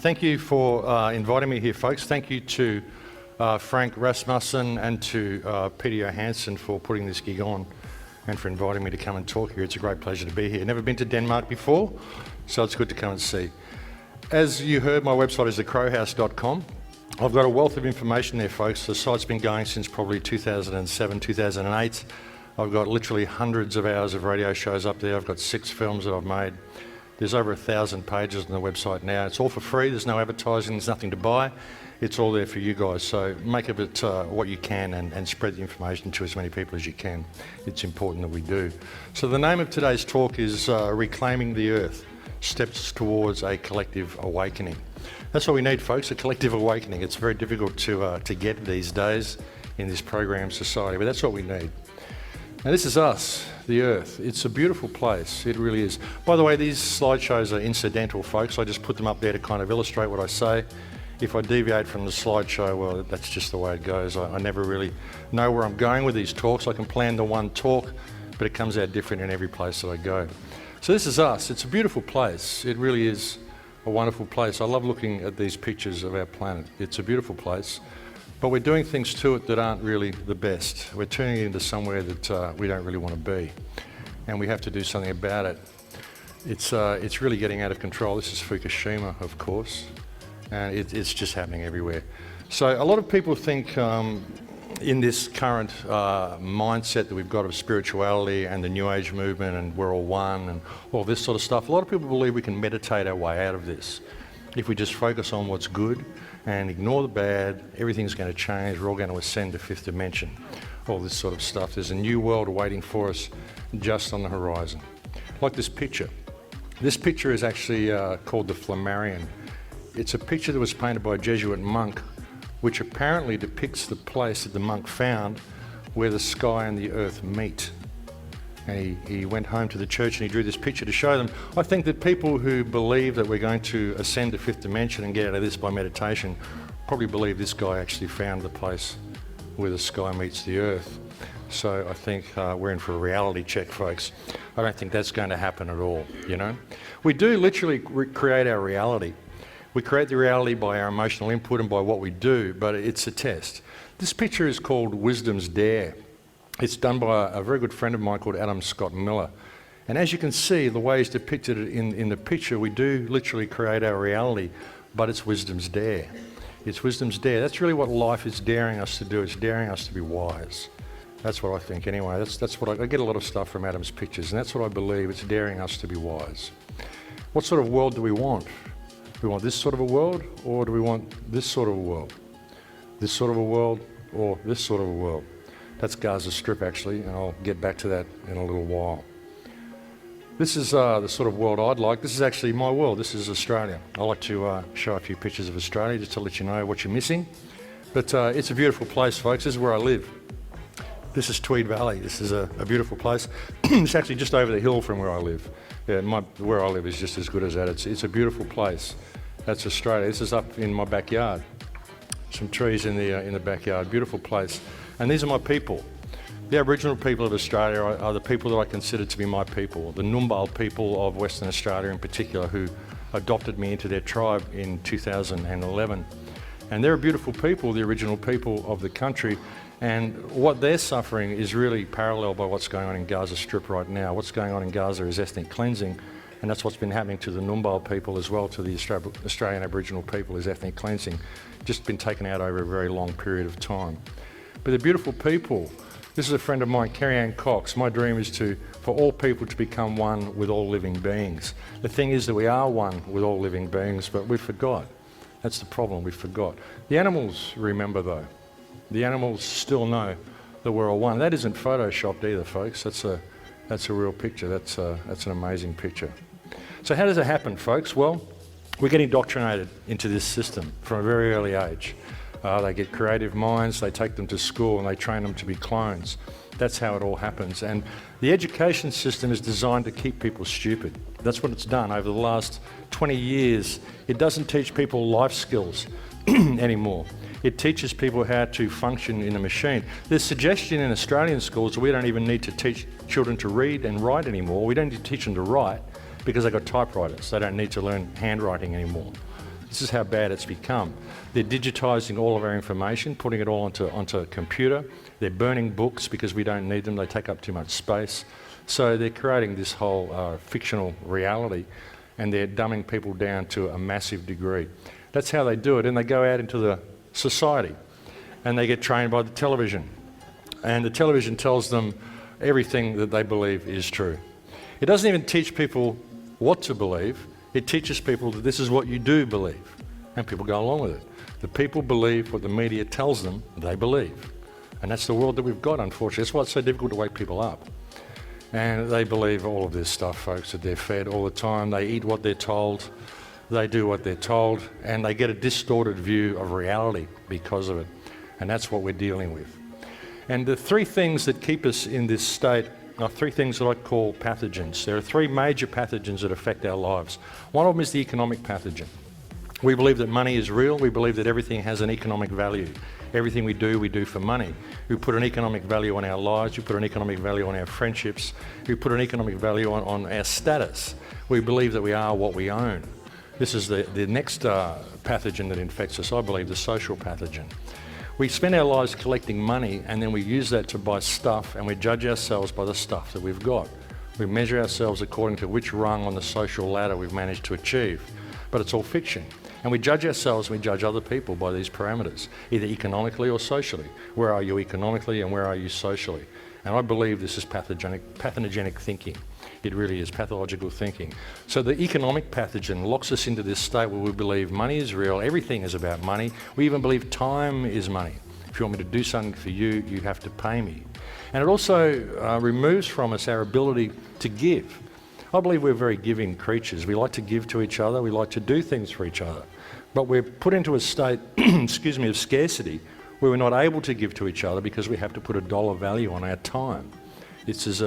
Thank you for inviting me here, folks. Thank you to Frank Rasmussen and to Peter Johansson for putting this gig on and for inviting me to come and talk here. It's a great pleasure to be here. Never been to Denmark before, so it's good to come and see. As you heard, my website is thecrowhouse.com. I've got a wealth of information there, folks. The site's been going since probably 2007, 2008. I've got literally hundreds of hours of radio shows up there. I've got 6 films that I've made. There's over 1,000 pages on the website now. It's all for free. There's no advertising. There's nothing to buy. It's all there for you guys. So make of it what you can and spread the information to as many people as you can. It's important that we do. So the name of today's talk is Reclaiming the Earth, Steps Towards a Collective Awakening. That's what we need, folks, a collective awakening. It's very difficult to get these days in this programmed society, but that's what we need. Now this is us, the Earth. It's a beautiful place, it really is. By the way, these slideshows are incidental, folks. I just put them up there to kind of illustrate what I say. If I deviate from the slideshow, well, that's just the way it goes. I never really know where I'm going with these talks. I can plan the one talk, but it comes out different in every place that I go. So this is us. It's a beautiful place. It really is a wonderful place. I love looking at these pictures of our planet. It's a beautiful place. But we're doing things to it that aren't really the best. We're turning it into somewhere that we don't really want to be. And we have to do something about it. It's really getting out of control. This is Fukushima, of course. And it's just happening everywhere. So a lot of people think in this current mindset that we've got of spirituality and the New Age movement and we're all one and all this sort of stuff, a lot of people believe we can meditate our way out of this. If we just focus on what's good and ignore the bad, everything's going to change. We're all going to ascend to 5th dimension. All this sort of stuff. There's a new world waiting for us just on the horizon. Like this picture. This picture is actually called the Flammarion. It's a picture that was painted by a Jesuit monk, which apparently depicts the place that the monk found where the sky and the earth meet. And he went home to the church and he drew this picture to show them. I think that people who believe that we're going to ascend to 5th dimension and get out of this by meditation probably believe this guy actually found the place where the sky meets the earth. So I think we're in for a reality check, folks. I don't think that's going to happen at all, you know. We do literally create our reality. We create the reality by our emotional input and by what we do, but it's a test. This picture is called Wisdom's Dare. It's done by a very good friend of mine called Adam Scott Miller. And as you can see, the way he's depicted it in the picture, we do literally create our reality, but it's wisdom's dare. It's wisdom's dare. That's really what life is daring us to do. It's daring us to be wise. That's what I think anyway. That's what I get a lot of stuff from Adam's pictures, and that's what I believe. It's daring us to be wise. What sort of world do we want? Do we want this sort of a world, or do we want this sort of a world? This sort of a world, or this sort of a world? That's Gaza Strip, actually, and I'll get back to that in a little while. This is the sort of world I'd like. This is actually my world. This is Australia. I like to show a few pictures of Australia just to let you know what you're missing. But it's a beautiful place, folks. This is where I live. This is Tweed Valley. This is a beautiful place. It's actually just over the hill from where I live. Yeah, where I live is just as good as that. It's a beautiful place. That's Australia. This is up in my backyard. Some trees in the backyard. Beautiful place. And these are my people. The Aboriginal people of Australia are the people that I consider to be my people, the Numbal people of Western Australia in particular, who adopted me into their tribe in 2011. And they're a beautiful people, the original people of the country, and what they're suffering is really parallel by what's going on in Gaza Strip right now. What's going on in Gaza is ethnic cleansing, and that's what's been happening to the Numbal people as well, to the Australian Aboriginal people, is ethnic cleansing. Just been taken out over a very long period of time. But they're beautiful people. This is a friend of mine, Carrie Ann Cox. My dream is for all people to become one with all living beings. The thing is that we are one with all living beings, but we forgot. That's the problem, we forgot. The animals remember though. The animals still know that we're all one. That isn't photoshopped either, folks. That's a real picture. That's an amazing picture. So how does it happen, folks? Well, we get indoctrinated into this system from a very early age. They get creative minds, they take them to school and they train them to be clones. That's how it all happens. And the education system is designed to keep people stupid. That's what it's done over the last 20 years. It doesn't teach people life skills anymore. It teaches people how to function in a machine. There's suggestion in Australian schools that we don't even need to teach children to read and write anymore. We don't need to teach them to write because they've got typewriters. They don't need to learn handwriting anymore. This is how bad it's become. They're digitizing all of our information, putting it all onto a computer. They're burning books because we don't need them. They take up too much space. So they're creating this whole fictional reality, and they're dumbing people down to a massive degree. That's how they do it. And they go out into the society, and they get trained by the television. And the television tells them everything that they believe is true. It doesn't even teach people what to believe. It teaches people that this is what you do believe, and people go along with it. The people believe what the media tells them they believe, and that's the world that we've got, unfortunately. That's why it's so difficult to wake people up. And they believe all of this stuff, folks, that they're fed all the time. They eat what they're told, they do what they're told, and they get a distorted view of reality because of it, and that's what we're dealing with. And the three things that keep us in this state are three things that I call pathogens. There are three major pathogens that affect our lives. One of them is the economic pathogen. We believe that money is real. We believe that everything has an economic value. Everything we do for money. We put an economic value on our lives. We put an economic value on our friendships. We put an economic value on our status. We believe that we are what we own. This is the next pathogen that infects us, I believe, the social pathogen. We spend our lives collecting money, and then we use that to buy stuff, and we judge ourselves by the stuff that we've got. We measure ourselves according to which rung on the social ladder we've managed to achieve. But it's all fiction. And we judge ourselves and we judge other people by these parameters, either economically or socially. Where are you economically and where are you socially? And I believe this is pathogenic thinking. It really is pathological thinking. So the economic pathogen locks us into this state where we believe money is real, everything is about money. We even believe time is money. If you want me to do something for you, you have to pay me. And it also removes from us our ability to give. I believe we're very giving creatures. We like to give to each other, we like to do things for each other. But we're put into a state, excuse me, of scarcity where we're not able to give to each other because we have to put a dollar value on our time. This is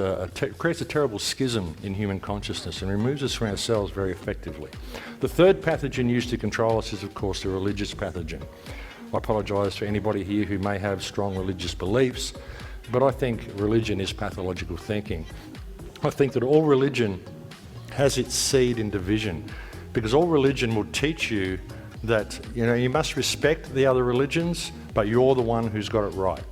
creates a terrible schism in human consciousness and removes us from ourselves very effectively. The third pathogen used to control us is, of course, the religious pathogen. I apologise for anybody here who may have strong religious beliefs, but I think religion is pathological thinking. I think that all religion has its seed in division, because all religion will teach you that you must respect the other religions, but you're the one who's got it right.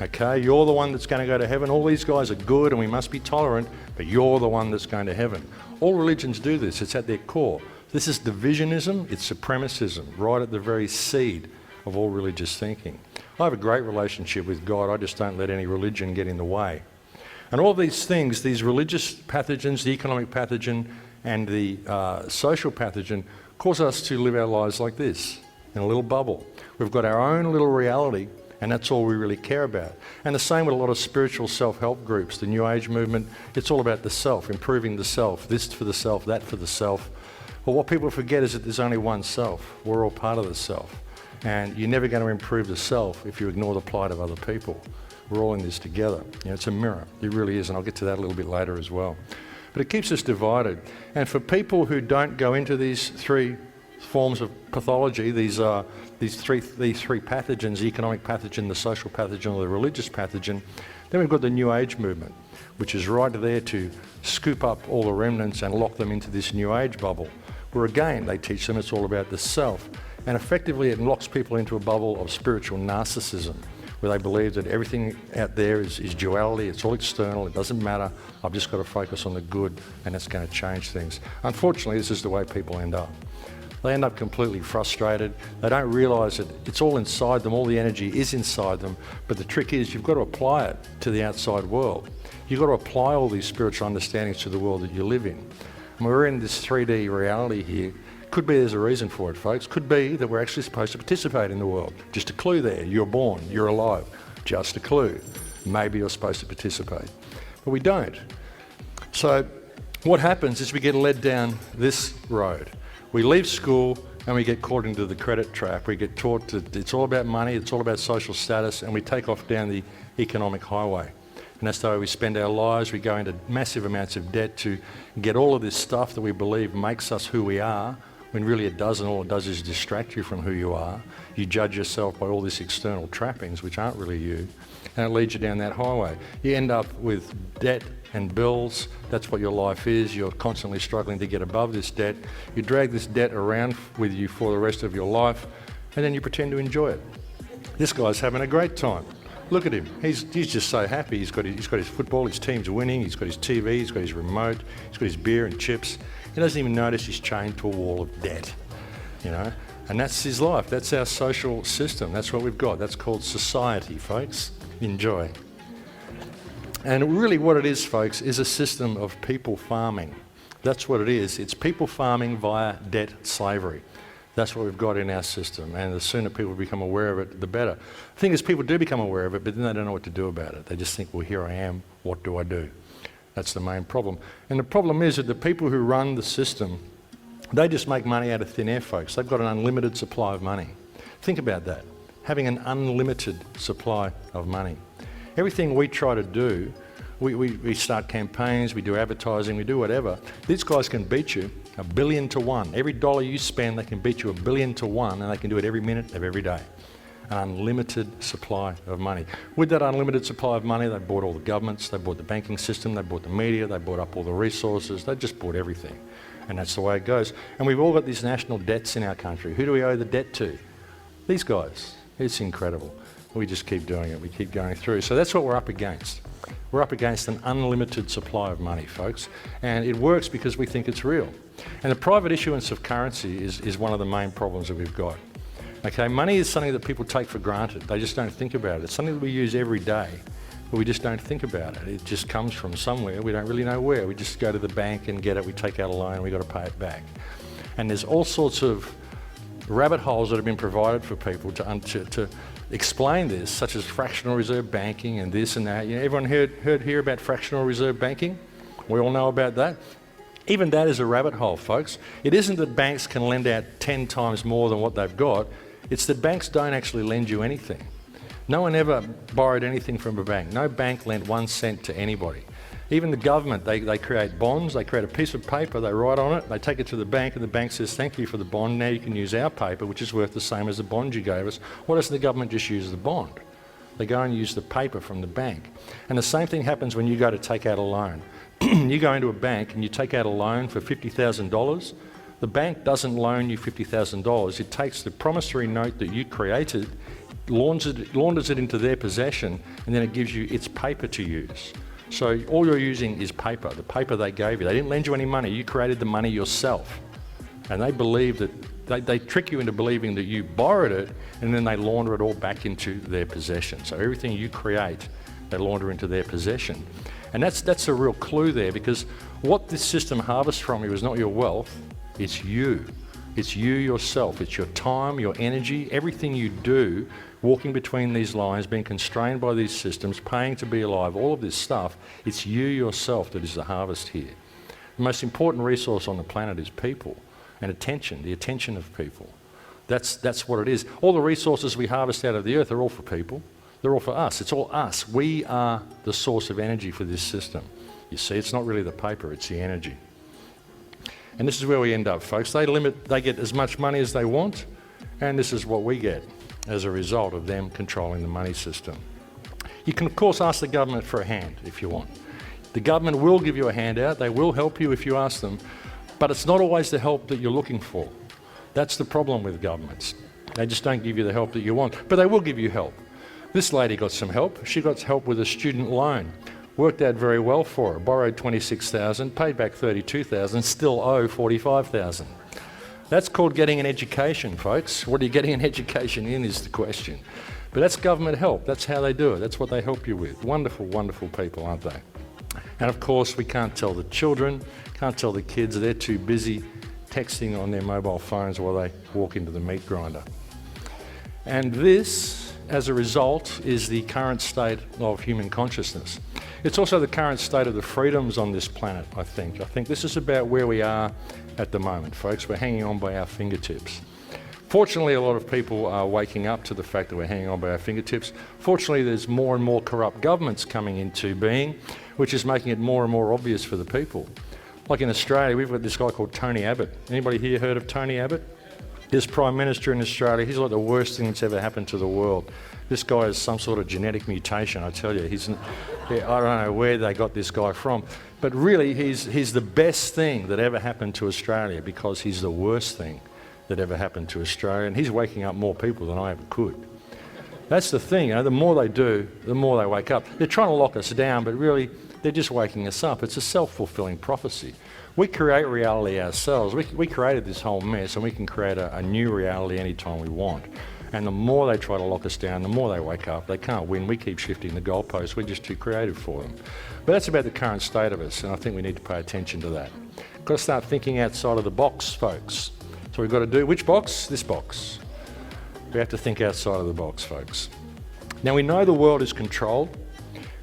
Okay, you're the one that's going to go to heaven. All these guys are good and we must be tolerant, but you're the one that's going to heaven. All religions do this. It's at their core. This is divisionism, it's supremacism, right at the very seed of all religious thinking. I have a great relationship with God. I just don't let any religion get in the way. And all these things, these religious pathogens, the economic pathogen and the social pathogen, cause us to live our lives like this, in a little bubble. We've got our own little reality, and that's all we really care about. And the same with a lot of spiritual self-help groups. The New Age movement, it's all about the self, improving the self, this for the self, that for the self. But what people forget is that there's only one self. We're all part of the self. And you're never going to improve the self if you ignore the plight of other people. We're all in this together. It's a mirror. It really is, and I'll get to that a little bit later as well. But it keeps us divided. And for people who don't go into these three forms of pathology, these three pathogens, the economic pathogen, the social pathogen, or the religious pathogen, then we've got the New Age movement, which is right there to scoop up all the remnants and lock them into this New Age bubble, where again they teach them it's all about the self. And effectively it locks people into a bubble of spiritual narcissism, where they believe that everything out there is duality, it's all external, it doesn't matter, I've just got to focus on the good and it's going to change things. Unfortunately, this is the way people end up. They end up completely frustrated. They don't realise that it's all inside them, all the energy is inside them, but the trick is you've got to apply it to the outside world. You've got to apply all these spiritual understandings to the world that you live in. And we're in this 3D reality here. Could be there's a reason for it, folks. Could be that we're actually supposed to participate in the world. Just a clue there. You're born, you're alive. Just a clue. Maybe you're supposed to participate. But we don't. So what happens is we get led down this road. We leave school and we get caught into the credit trap. We get taught that it's all about money, it's all about social status, and we take off down the economic highway. And that's the way we spend our lives. We go into massive amounts of debt to get all of this stuff that we believe makes us who we are, when really it doesn't. All it does is distract you from who you are. You judge yourself by all these external trappings which aren't really you, and it leads you down that highway. You end up with debt and bills. That's what your life is. You're constantly struggling to get above this debt. You drag this debt around with you for the rest of your life, and then you pretend to enjoy it. This guy's having a great time. Look at him. He's just so happy. He's got his football, his team's winning, he's got his TV, he's got his remote, he's got his beer and chips. He doesn't even notice he's chained to a wall of debt, you know? And that's his life. That's our social system. That's what we've got. That's called society, folks. Enjoy. And really what it is, folks, is a system of people farming. That's what it is. It's people farming via debt slavery. That's what we've got in our system, and the sooner people become aware of it, the better. The thing is, people do become aware of it, but then they don't know what to do about it. They just think, well, here I am, what do I do? That's the main problem. And the problem is that the people who run the system, they just make money out of thin air, folks. They've got an unlimited supply of money. Think about that, having an unlimited supply of money. Everything we try to do, we start campaigns, we do advertising, we do whatever. These guys can beat you 1 billion to 1. Every dollar you spend, they can beat you 1 billion to 1, and they can do it every minute of every day. An unlimited supply of money. With that unlimited supply of money, they bought all the governments, they bought the banking system, they bought the media, they bought up all the resources, they just bought everything. And that's the way it goes. And we've all got these national debts in our country. Who do we owe the debt to? These guys. It's incredible. We just keep doing it, we keep going through. So that's what we're up against. We're up against an unlimited supply of money, folks, and it works because we think it's real. And the private issuance of currency is one of the main problems that we've got. Okay, money is something that people take for granted. They just don't think about it. It's something that we use every day, but we just don't think about it. It just comes from somewhere. We don't really know where. We just go to the bank and get it. We take out a loan and we've got to pay it back. And there's all sorts of rabbit holes that have been provided for people to explain this, such as fractional reserve banking and this and that. You know, everyone heard here about fractional reserve banking? We all know about that. Even that is a rabbit hole, folks. It isn't that banks can lend out 10 times more than what they've got. It's that banks don't actually lend you anything. No one ever borrowed anything from a bank. No bank lent 1 cent to anybody. Even the government, they create bonds, they create a piece of paper, they write on it, they take it to the bank, and the bank says, thank you for the bond, now you can use our paper, which is worth the same as the bond you gave us. Why doesn't the government just use the bond? They go and use the paper from the bank. And the same thing happens when you go to take out a loan. You go into a bank and you take out a loan for $50,000. The bank doesn't loan you $50,000. It takes the promissory note that you created, launders it into their possession, and then it gives you its paper to use. So all you're using is paper, the paper they gave you. They didn't lend you any money, you created the money yourself. And they believe that, they trick you into believing that you borrowed it, and then they launder it all back into their possession. So everything you create, they launder into their possession. And that's a real clue there, because what this system harvests from you is not your wealth, it's you. It's you yourself, it's your time, your energy, everything you do, walking between these lines, being constrained by these systems, paying to be alive, all of this stuff, it's you yourself that is the harvest here. The most important resource on the planet is people and attention, the attention of people. That's what it is. All the resources we harvest out of the earth are all for people. They're all for us. It's all us. We are the source of energy for this system. You see, it's not really the paper, it's the energy. And this is where we end up, folks. They get as much money as they want, and this is what we get as a result of them controlling the money system. You can, of course, ask the government for a hand if you want. The government will give you a handout. They will help you if you ask them, but it's not always the help that you're looking for. That's the problem with governments. They just don't give you the help that you want, but they will give you help. This lady got some help. She got help with a student loan. Worked out very well for her. Borrowed $26,000, paid back $32,000, still owe $45,000. That's called getting an education, folks. What are you getting an education in is the question. But that's government help. That's how they do it. That's what they help you with. Wonderful, wonderful people, aren't they? And of course, we can't tell the children, can't tell the kids. They're too busy texting on their mobile phones while they walk into the meat grinder. And this, as a result, is the current state of human consciousness. It's also the current state of the freedoms on this planet, I think. I think this is about where we are at the moment, folks. We're hanging on by our fingertips. Fortunately, a lot of people are waking up to the fact that we're hanging on by our fingertips. Fortunately, there's more and more corrupt governments coming into being, which is making it more and more obvious for the people. Like in Australia, we've got this guy called Tony Abbott. Anybody here heard of Tony Abbott? He's Prime Minister in Australia. He's like the worst thing that's ever happened to the world. This guy has some sort of genetic mutation, I tell you. I don't know where they got this guy from. But really, he's the best thing that ever happened to Australia because he's the worst thing that ever happened to Australia. And he's waking up more people than I ever could. That's the thing, the more they do, the more they wake up. They're trying to lock us down, but really, they're just waking us up. It's a self-fulfilling prophecy. We create reality ourselves. We created this whole mess, and we can create a new reality anytime we want. And the more they try to lock us down, the more they wake up. They can't win. We keep shifting the goalposts. We're just too creative for them. But that's about the current state of us, and I think we need to pay attention to that. We've got to start thinking outside of the box, folks. So we've got to do, which box? This box. We have to think outside of the box, folks. Now, we know the world is controlled.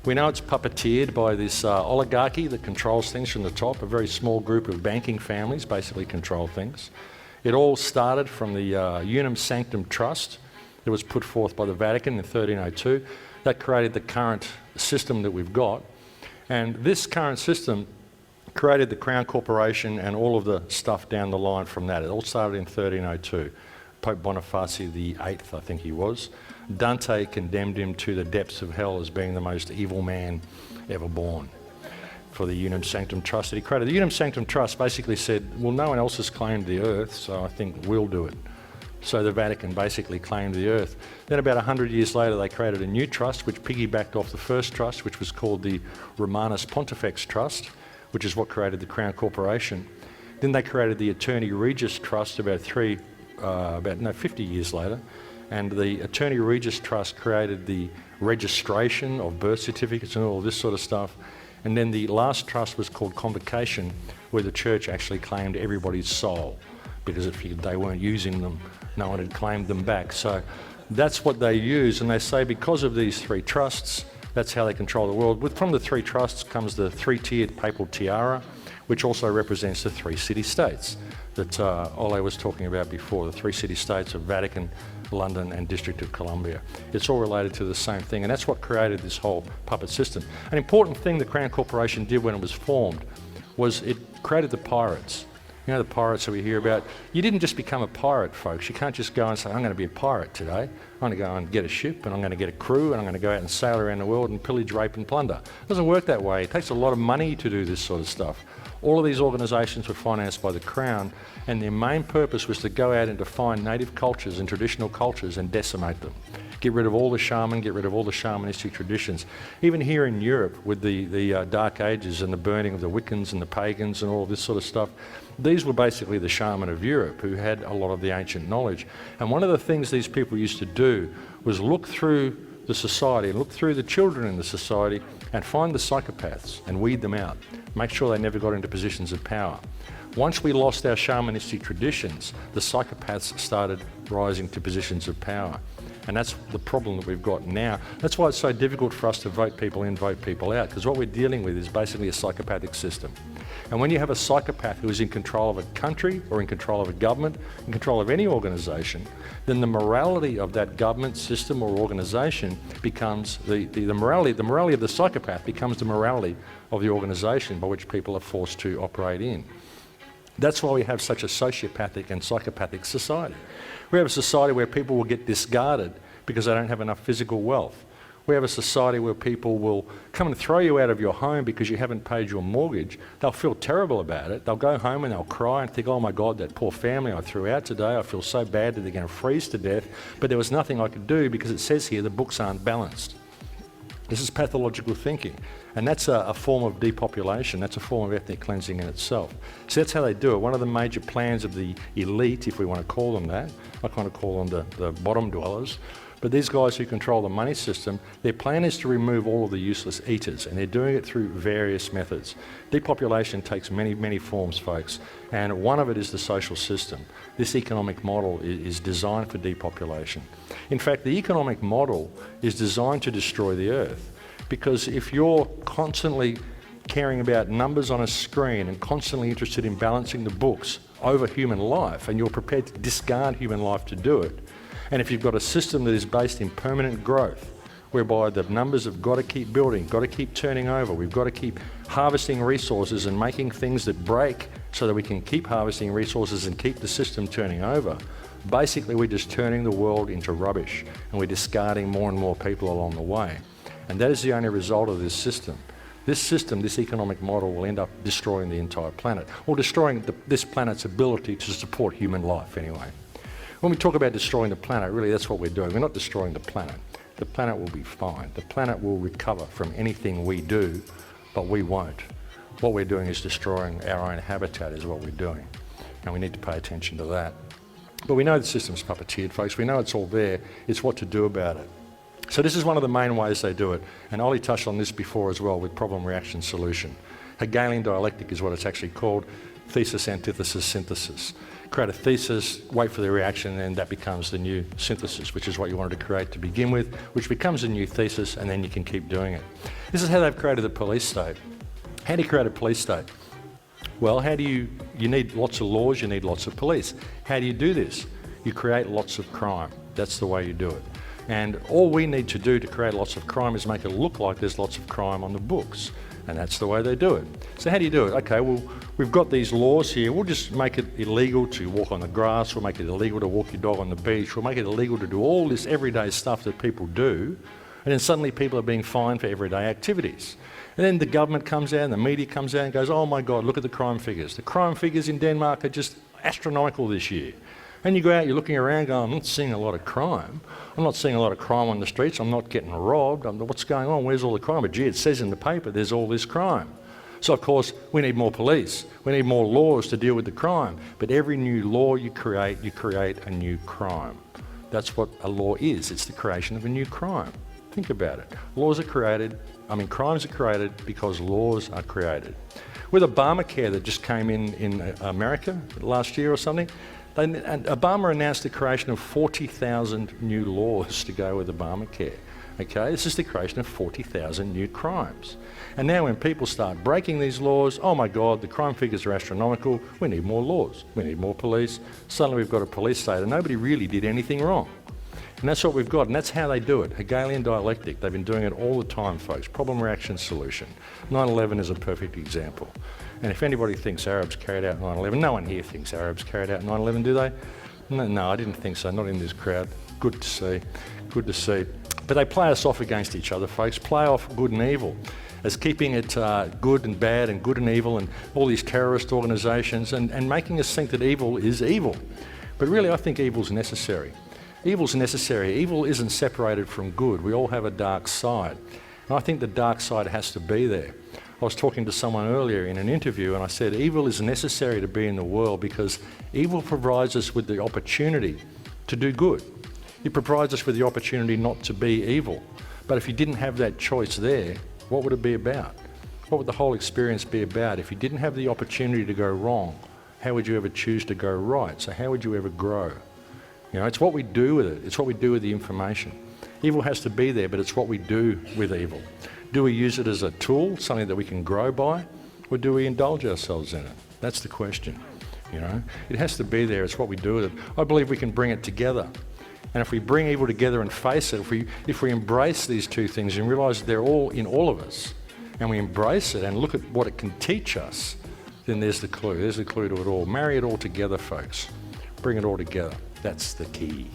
We know it's puppeteered by this oligarchy that controls things from the top. A very small group of banking families basically control things. It all started from the Unum Sanctum Trust that was put forth by the Vatican in 1302. That created the current system that we've got. And this current system created the Crown Corporation and all of the stuff down the line from that. It all started in 1302. Pope Boniface VIII, I think he was. Dante condemned him to the depths of hell as being the most evil man ever born for the Unum Sanctum Trust that he created. The Unum Sanctum Trust basically said, well, no one else has claimed the earth, so I think we'll do it. So the Vatican basically claimed the earth. Then about 100 years later, they created a new trust which piggybacked off the first trust, which was called the Romanus Pontifex Trust, which is what created the Crown Corporation. Then they created the Attorney Regis Trust about 50 years later. And the Attorney Regis Trust created the registration of birth certificates and all this sort of stuff. And then the last trust was called Convocation, where the church actually claimed everybody's soul, because it figured they weren't using them, no one had claimed them back. So that's what they use, and they say because of these three trusts, that's how they control the world. From the three trusts comes the three-tiered papal tiara, which also represents the three city-states that Ole was talking about before, the three city-states of Vatican, London and District of Columbia. It's all related to the same thing, and that's what created this whole puppet system. An important thing the Crown Corporation did when it was formed was it created the pirates. You know, the pirates that we hear about. You didn't just become a pirate, folks. You can't just go and say, I'm going to be a pirate today. I'm going to go and get a ship, and I'm going to get a crew, and I'm going to go out and sail around the world and pillage, rape and plunder. It doesn't work that way. It takes a lot of money to do this sort of stuff. All of these organisations were financed by the Crown, and their main purpose was to go out and to find native cultures and traditional cultures and decimate them. Get rid of all the shaman, get rid of all the shamanistic traditions. Even here in Europe with the Dark Ages and the burning of the Wiccans and the pagans and all this sort of stuff, these were basically the shaman of Europe who had a lot of the ancient knowledge. And one of the things these people used to do was look through the society and look through the children in the society and find the psychopaths and weed them out. Make sure they never got into positions of power. Once we lost our shamanistic traditions, the psychopaths started rising to positions of power. And that's the problem that we've got now. That's why it's so difficult for us to vote people in, vote people out, because what we're dealing with is basically a psychopathic system. And when you have a psychopath who is in control of a country or in control of a government, in control of any organisation, then the morality of that government, system or organisation becomes the morality of the psychopath becomes the morality of the organisation by which people are forced to operate in. That's why we have such a sociopathic and psychopathic society. We have a society where people will get discarded because they don't have enough physical wealth. We have a society where people will come and throw you out of your home because you haven't paid your mortgage. They'll feel terrible about it. They'll go home and they'll cry and think, oh my God, that poor family I threw out today, I feel so bad that they're going to freeze to death, but there was nothing I could do because it says here the books aren't balanced. This is pathological thinking, and that's a form of depopulation. That's a form of ethnic cleansing in itself. So that's how they do it. One of the major plans of the elite, if we want to call them that, I kind of call them the bottom dwellers, but these guys who control the money system, their plan is to remove all of the useless eaters, and they're doing it through various methods. Depopulation takes many, many forms, folks, and one of it is the social system. This economic model is designed for depopulation. In fact, the economic model is designed to destroy the earth, because if you're constantly caring about numbers on a screen and constantly interested in balancing the books over human life, and you're prepared to discard human life to do it, and if you've got a system that is based in permanent growth, whereby the numbers have got to keep building, got to keep turning over. We've got to keep harvesting resources and making things that break so that we can keep harvesting resources and keep the system turning over. Basically, we're just turning the world into rubbish, and we're discarding more and more people along the way. And that is the only result of this system. This system, this economic model, will end up destroying the entire planet, or destroying this planet's ability to support human life anyway. When we talk about destroying the planet, really that's what we're doing. We're not destroying the planet. The planet will be fine. The planet will recover from anything we do, but we won't. What we're doing is destroying our own habitat is what we're doing. And we need to pay attention to that. But we know the system's puppeteered, folks. We know it's all there. It's what to do about it. So this is one of the main ways they do it. And Ollie touched on this before as well with problem, reaction, solution. Hegelian dialectic is what it's actually called. Thesis, antithesis, synthesis. Create a thesis, wait for the reaction, and that becomes the new synthesis, which is what you wanted to create to begin with, which becomes a new thesis, and then you can keep doing it. This is how they've created the police state. How do you create a police state? Well, you need lots of laws, you need lots of police. How do you do this? You create lots of crime. That's the way you do it. And all we need to do to create lots of crime is make it look like there's lots of crime on the books. And that's the way they do it. So how do you do it? Okay, well, we've got these laws here. We'll just make it illegal to walk on the grass. We'll make it illegal to walk your dog on the beach. We'll make it illegal to do all this everyday stuff that people do. And then suddenly people are being fined for everyday activities. And then the government comes out and the media comes out and goes, oh my God, look at the crime figures. The crime figures in Denmark are just astronomical this year. And you go out, you're looking around going, I'm not seeing a lot of crime. I'm not seeing a lot of crime on the streets. I'm not getting robbed. What's going on? Where's all the crime? But gee, it says in the paper there's all this crime. So of course, we need more police. We need more laws to deal with the crime. But every new law you create a new crime. That's what a law is. It's the creation of a new crime. Think about it. Crimes are created because laws are created. With Obamacare that just came in America last year or something, Obama announced the creation of 40,000 new laws to go with Obamacare. Okay, this is the creation of 40,000 new crimes. And now when people start breaking these laws, oh my God, the crime figures are astronomical, we need more laws, we need more police. Suddenly we've got a police state and nobody really did anything wrong. And that's what we've got, and that's how they do it. Hegelian dialectic, they've been doing it all the time, folks. Problem, reaction, solution. 9/11 is a perfect example. And if anybody thinks Arabs carried out 9/11, no one here thinks Arabs carried out 9/11, do they? No, I didn't think so, not in this crowd. Good to see, good to see. But they play us off against each other, folks. Play off good and evil as keeping it good and bad and good and evil and all these terrorist organisations and making us think that evil is evil. But really, I think evil's necessary. Evil's necessary. Evil isn't separated from good. We all have a dark side. And I think the dark side has to be there. I was talking to someone earlier in an interview and I said evil is necessary to be in the world because evil provides us with the opportunity to do good. It provides us with the opportunity not to be evil. But if you didn't have that choice there, what would it be about? What would the whole experience be about? If you didn't have the opportunity to go wrong, how would you ever choose to go right? So how would you ever grow? You know, it's what we do with it. It's what we do with the information. Evil has to be there, but it's what we do with evil. Do we use it as a tool, something that we can grow by, or do we indulge ourselves in it? That's the question, you know. It has to be there. It's what we do with it. I believe we can bring it together. And if we bring evil together and face it, if we embrace these two things and realise they're all in all of us, and we embrace it and look at what it can teach us, then there's the clue. There's the clue to it all. Marry it all together, folks. Bring it all together. That's the key.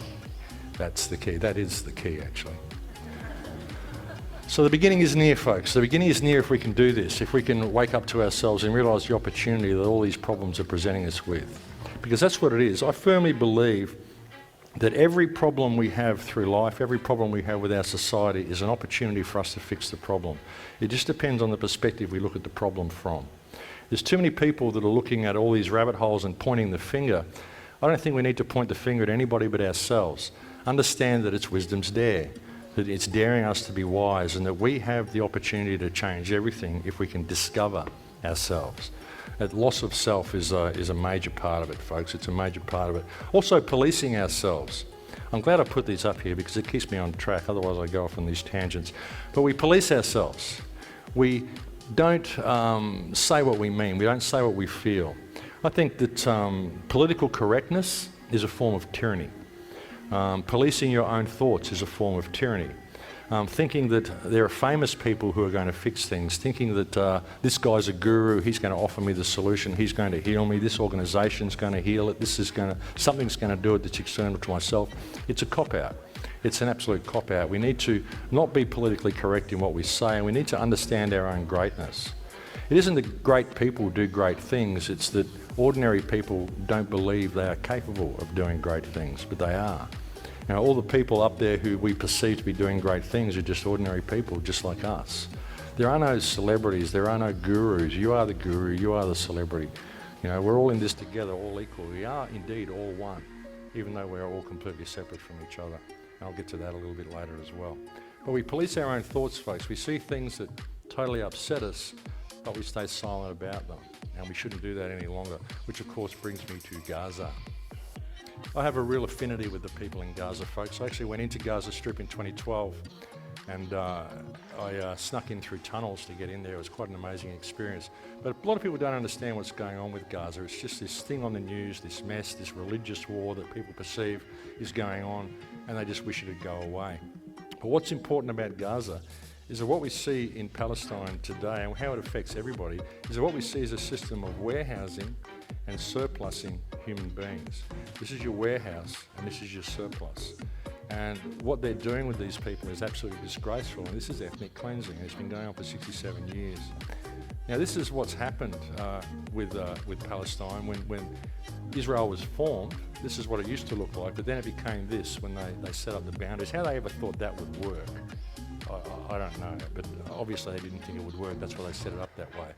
That's the key. That is the key, actually. So the beginning is near, folks. The beginning is near if we can do this, if we can wake up to ourselves and realise the opportunity that all these problems are presenting us with. Because that's what it is. I firmly believe that every problem we have through life, every problem we have with our society is an opportunity for us to fix the problem. It just depends on the perspective we look at the problem from. There's too many people that are looking at all these rabbit holes and pointing the finger. I don't think we need to point the finger at anybody but ourselves. Understand that it's wisdom's dare, that it's daring us to be wise, and that we have the opportunity to change everything if we can discover ourselves. That loss of self is a major part of it, folks. It's a major part of it. Also, policing ourselves. I'm glad I put these up here because it keeps me on track, otherwise I go off on these tangents. But we police ourselves. We don't say what we mean. We don't say what we feel. I think that political correctness is a form of tyranny. Policing your own thoughts is a form of tyranny. thinking that there are famous people who are going to fix things, thinking that this guy's a guru, he's going to offer me the solution, he's going to heal me, this organisation's going to heal it, something's going to do it that's external to myself. It's a cop-out. It's an absolute cop-out. We need to not be politically correct in what we say, and we need to understand our own greatness. It isn't that great people do great things, it's that ordinary people don't believe they are capable of doing great things, but they are. Now, all the people up there who we perceive to be doing great things are just ordinary people, just like us. There are no celebrities, there are no gurus. You are the guru, you are the celebrity. You know, we're all in this together, all equal. We are indeed all one, even though we're all completely separate from each other. And I'll get to that a little bit later as well. But we police our own thoughts, folks. We see things that totally upset us, but we stay silent about them. And we shouldn't do that any longer, which of course brings me to Gaza. I have a real affinity with the people in Gaza, folks. I actually went into Gaza Strip in 2012 and I snuck in through tunnels to get in there. It was quite an amazing experience. But a lot of people don't understand what's going on with Gaza. It's just this thing on the news, this mess, this religious war that people perceive is going on, and they just wish it would go away. But what's important about Gaza is that what we see in Palestine today and how it affects everybody is that what we see is a system of warehousing and surplusing human beings. This is your warehouse and this is your surplus. And what they're doing with these people is absolutely disgraceful, and this is ethnic cleansing. It's been going on for 67 years. Now, this is what's happened with Palestine. When Israel was formed, this is what it used to look like, but then it became this when they set up the boundaries. How they ever thought that would work, I don't know, but obviously they didn't think it would work. That's why they set it up that way.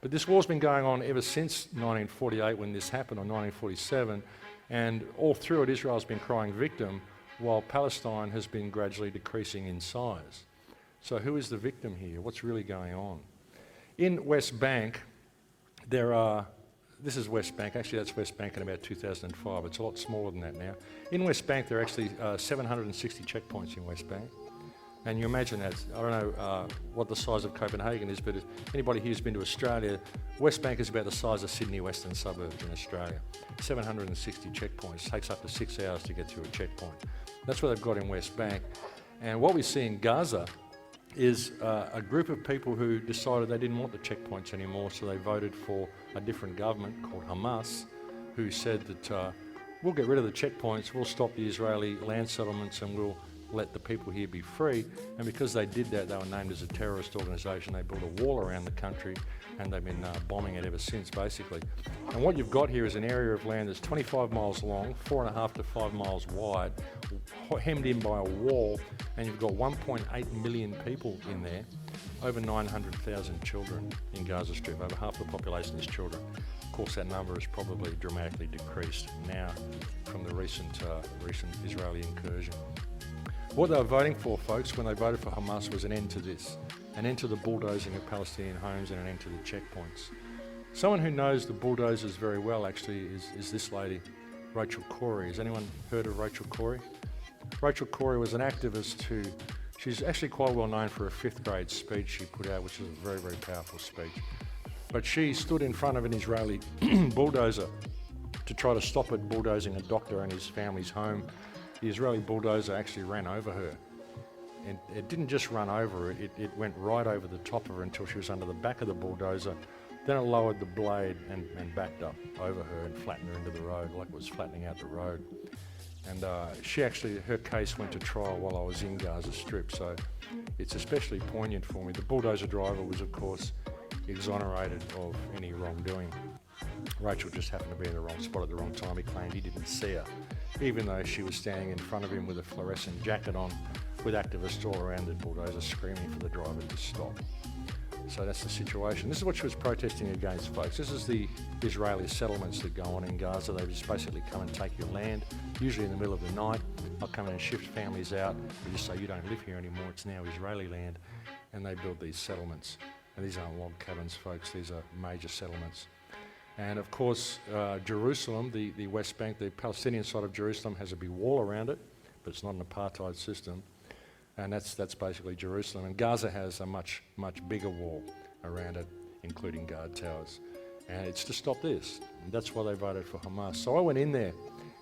But this war's been going on ever since 1948 when this happened, or 1947, and all through it Israel's been crying victim while Palestine has been gradually decreasing in size. So who is the victim here? What's really going on? In West Bank, this is West Bank, actually that's West Bank in about 2005, it's a lot smaller than that now. In West Bank there are actually 760 checkpoints in West Bank. And you imagine that, I don't know what the size of Copenhagen is, but if anybody who's been to Australia, West Bank is about the size of Sydney Western Suburbs in Australia. 760 checkpoints, takes up to 6 hours to get through a checkpoint. That's what they've got in West Bank. And what we see in Gaza is a group of people who decided they didn't want the checkpoints anymore, so they voted for a different government called Hamas, who said that we'll get rid of the checkpoints, we'll stop the Israeli land settlements, and we'll let the people here be free. And because they did that, they were named as a terrorist organisation. They built a wall around the country and they've been bombing it ever since, basically. And what you've got here is an area of land that's 25 miles long, 4.5 to 5 miles wide, hemmed in by a wall, and you've got 1.8 million people in there, over 900,000 children in Gaza Strip. Over half the population is children. Of course, that number has probably dramatically decreased now from the recent Israeli incursion. What they were voting for, folks, when they voted for Hamas was an end to this, an end to the bulldozing of Palestinian homes and an end to the checkpoints. Someone who knows the bulldozers very well, actually, is this lady, Rachel Corrie. Has anyone heard of Rachel Corrie? Rachel Corrie was an activist she's actually quite well known for a 5th grade speech she put out, which is a very, very powerful speech. But she stood in front of an Israeli bulldozer to try to stop it bulldozing a doctor and his family's home. The Israeli bulldozer actually ran over her. And it didn't just run over her, it went right over the top of her until she was under the back of the bulldozer. Then it lowered the blade and backed up over her and flattened her into the road, like it was flattening out the road. And her case went to trial while I was in Gaza Strip, so it's especially poignant for me. The bulldozer driver was, of course, exonerated of any wrongdoing. Rachel just happened to be in the wrong spot at the wrong time. He claimed he didn't see her, even though she was standing in front of him with a fluorescent jacket on, with activists all around the bulldozer screaming for the driver to stop. So that's the situation. This is what she was protesting against, folks. This is the Israeli settlements that go on in Gaza. They just basically come and take your land, usually in the middle of the night. They'll come in and shift families out. They just say, you don't live here anymore, it's now Israeli land. And they build these settlements. And these aren't log cabins, folks, these are major settlements. And of course, Jerusalem, the West Bank, the Palestinian side of Jerusalem has a big wall around it, but it's not an apartheid system. And that's basically Jerusalem. And Gaza has a much, much bigger wall around it, including guard towers. And it's to stop this. And that's why they voted for Hamas. So I went in there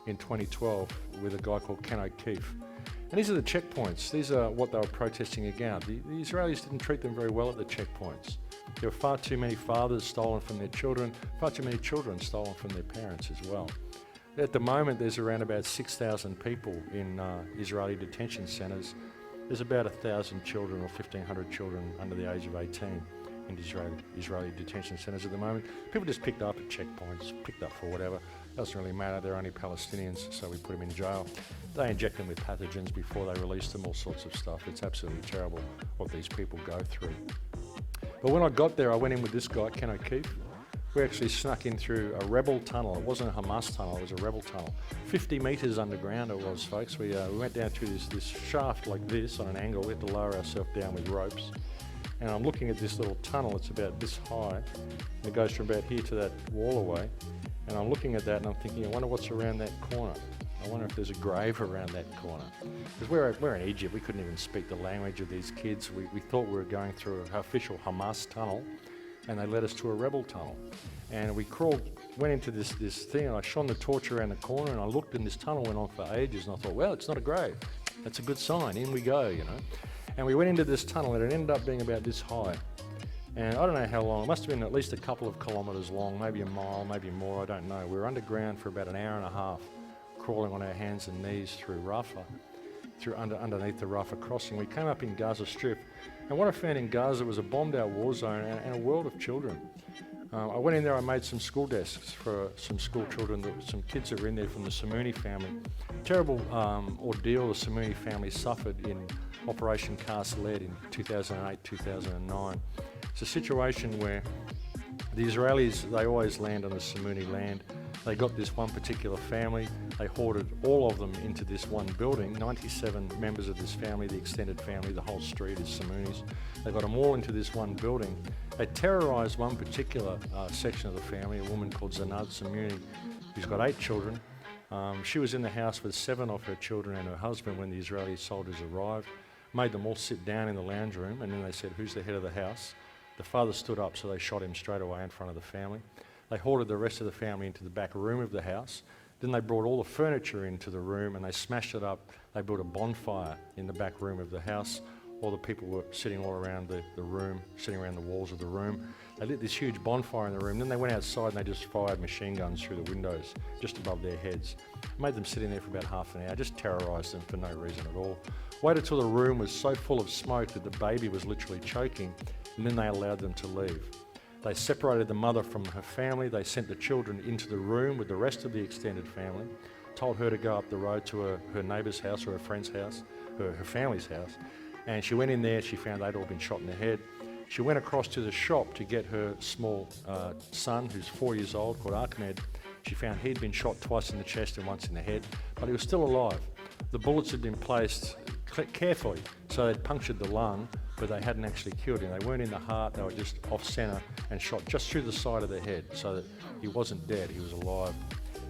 in 2012 with a guy called Ken O'Keefe. And these are the checkpoints. These are what they were protesting against. The Israelis didn't treat them very well at the checkpoints. There were far too many fathers stolen from their children, far too many children stolen from their parents as well. At the moment, there's around about 6,000 people in Israeli detention centres. There's about 1,000 children or 1,500 children under the age of 18 in Israeli detention centres at the moment. People just picked up at checkpoints, picked up for whatever. Doesn't really matter, they're only Palestinians, so we put them in jail. They inject them with pathogens before they release them, all sorts of stuff. It's absolutely terrible what these people go through. But when I got there, I went in with this guy, Ken O'Keefe. We actually snuck in through a rebel tunnel. It wasn't a Hamas tunnel, it was a rebel tunnel. 50 metres underground it was, folks. We went down through this shaft like this on an angle. We had to lower ourselves down with ropes. And I'm looking at this little tunnel, it's about this high. It goes from about here to that wall away. And I'm looking at that and I'm thinking, I wonder what's around that corner. I wonder if there's a grave around that corner. Because we're in Egypt, we couldn't even speak the language of these kids. We thought we were going through an official Hamas tunnel, and they led us to a rebel tunnel. And we went into this thing, and I shone the torch around the corner, and I looked, and this tunnel went on for ages, and I thought, well, it's not a grave. That's a good sign, in we go, you know. And we went into this tunnel, and it ended up being about this high. And I don't know how long, it must have been at least a couple of kilometres long, maybe a mile, maybe more, I don't know. We were underground for about an hour and a half, crawling on our hands and knees through Rafah, underneath the Rafah crossing. We came up in Gaza Strip, and what I found in Gaza was a bombed out war zone and a world of children. I went in there, I made some school desks for some school children, some kids that were in there from the Samuni family. Terrible ordeal the Samuni family suffered in Operation Cast Lead in 2008, 2009. It's a situation where the Israelis, they always land on the Samuni land. They got this one particular family, they hoarded all of them into this one building, 97 members of this family, the extended family, the whole street is Samunis. They got them all into this one building. They terrorised one particular section of the family, a woman called Zanad Samuni, who's got 8 children. She was in the house with 7 of her children and her husband when the Israeli soldiers arrived, made them all sit down in the lounge room, and then they said, who's the head of the house? The father stood up, so they shot him straight away in front of the family. They hoarded the rest of the family into the back room of the house. Then they brought all the furniture into the room and they smashed it up. They built a bonfire in the back room of the house. All the people were sitting all around the room, sitting around the walls of the room. They lit this huge bonfire in the room. Then they went outside and they just fired machine guns through the windows just above their heads. Made them sit in there for about half an hour, just terrorised them for no reason at all. Waited till the room was so full of smoke that the baby was literally choking, and then they allowed them to leave. They separated the mother from her family. They sent the children into the room with the rest of the extended family, told her to go up the road to her neighbour's house or her friend's house, her family's house. And she went in there, she found they'd all been shot in the head. She went across to the shop to get her small son, who's 4 years old, called Ahmed. She found he'd been shot twice in the chest and once in the head, but he was still alive. The bullets had been placed carefully, so they'd punctured the lung, but they hadn't actually killed him. They weren't in the heart, they were just off centre and shot just through the side of the head so that he wasn't dead, he was alive.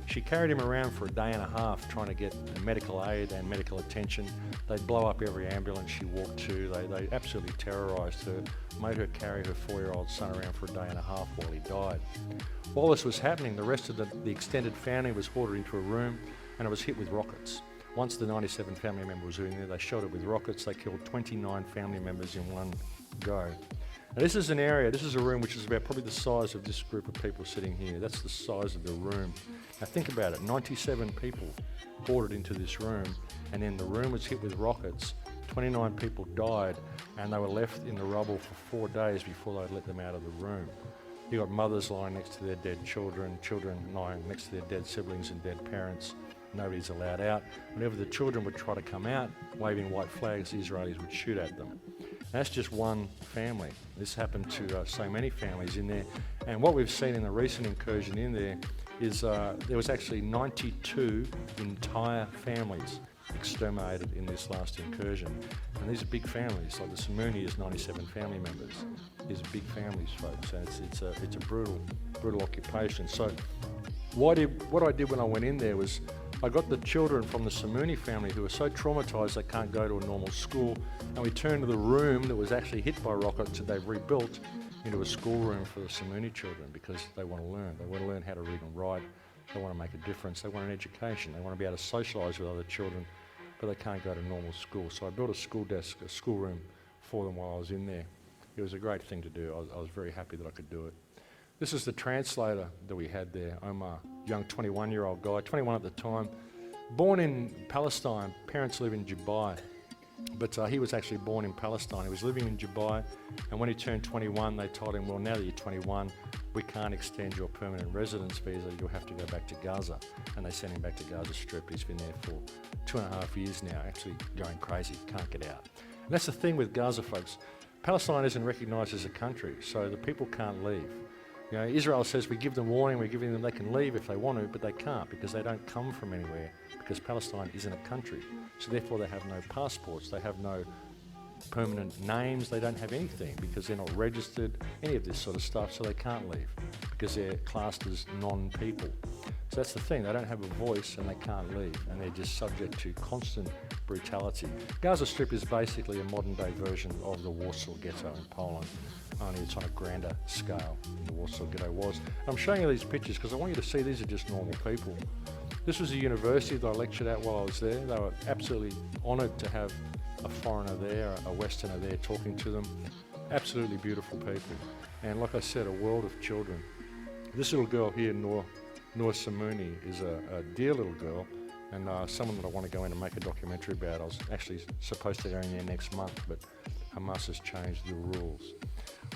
She carried him around for a day and a half trying to get medical aid and medical attention. They'd blow up every ambulance she walked to. They absolutely terrorised her, made her carry her 4-year-old son around for a day and a half while he died. While this was happening, the rest of the extended family was hoarded into a room and it was hit with rockets. Once the 97 family members were in there, they shot it with rockets. They killed 29 family members in one go. Now this is a room which is about probably the size of this group of people sitting here. That's the size of the room. Now think about it, 97 people hoarded into this room, and then the room was hit with rockets. 29 people died, and they were left in the rubble for 4 days before they let them out of the room. You got mothers lying next to their dead children, children lying next to their dead siblings and dead parents. Nobody's allowed out. Whenever the children would try to come out, waving white flags, the Israelis would shoot at them. That's just one family. This happened to so many families in there. And what we've seen in the recent incursion in there is there was actually 92 entire families exterminated in this last incursion. And these are big families, like the Samuni is 97 family members. These are big families, folks, and it's a brutal occupation. So what I did when I went in there was I got the children from the Samuni family who are so traumatised they can't go to a normal school, and we turned the room that was actually hit by rockets that they've rebuilt into a schoolroom for the Samuni children because they want to learn. They want to learn how to read and write. They want to make a difference. They want an education. They want to be able to socialise with other children but they can't go to normal school. So I built a school desk, a schoolroom for them while I was in there. It was a great thing to do. I was very happy that I could do it. This is the translator that we had there, Omar, young 21-year-old guy, 21 at the time, born in Palestine. Parents live in Dubai, but he was actually born in Palestine. He was living in Dubai, and when he turned 21, they told him, well, now that you're 21, we can't extend your permanent residence visa, you'll have to go back to Gaza. And they sent him back to Gaza Strip. He's been there for 2.5 years now, actually going crazy, can't get out. And that's the thing with Gaza, folks. Palestine isn't recognised as a country, so the people can't leave. You know, Israel says we give them warning, we're giving them they can leave if they want to, but they can't because they don't come from anywhere, because Palestine isn't a country. So therefore they have no passports, they have no permanent names, they don't have anything because they're not registered, any of this sort of stuff, so they can't leave because they're classed as non-people. So that's the thing, they don't have a voice and they can't leave, and they're just subject to constant brutality. Gaza Strip is basically a modern day version of the Warsaw Ghetto in Poland, only it's on a grander scale than the Warsaw Ghetto was. I'm showing you these pictures because I want you to see these are just normal people. This was a university that I lectured at while I was there. They were absolutely honoured to have a foreigner there, a Westerner there talking to them. Absolutely beautiful people. And like I said, a world of children. This little girl here, Noor Samuni, is a dear little girl, and someone that I want to go in and make a documentary about. I was actually supposed to go in there next month, but Hamas has changed the rules.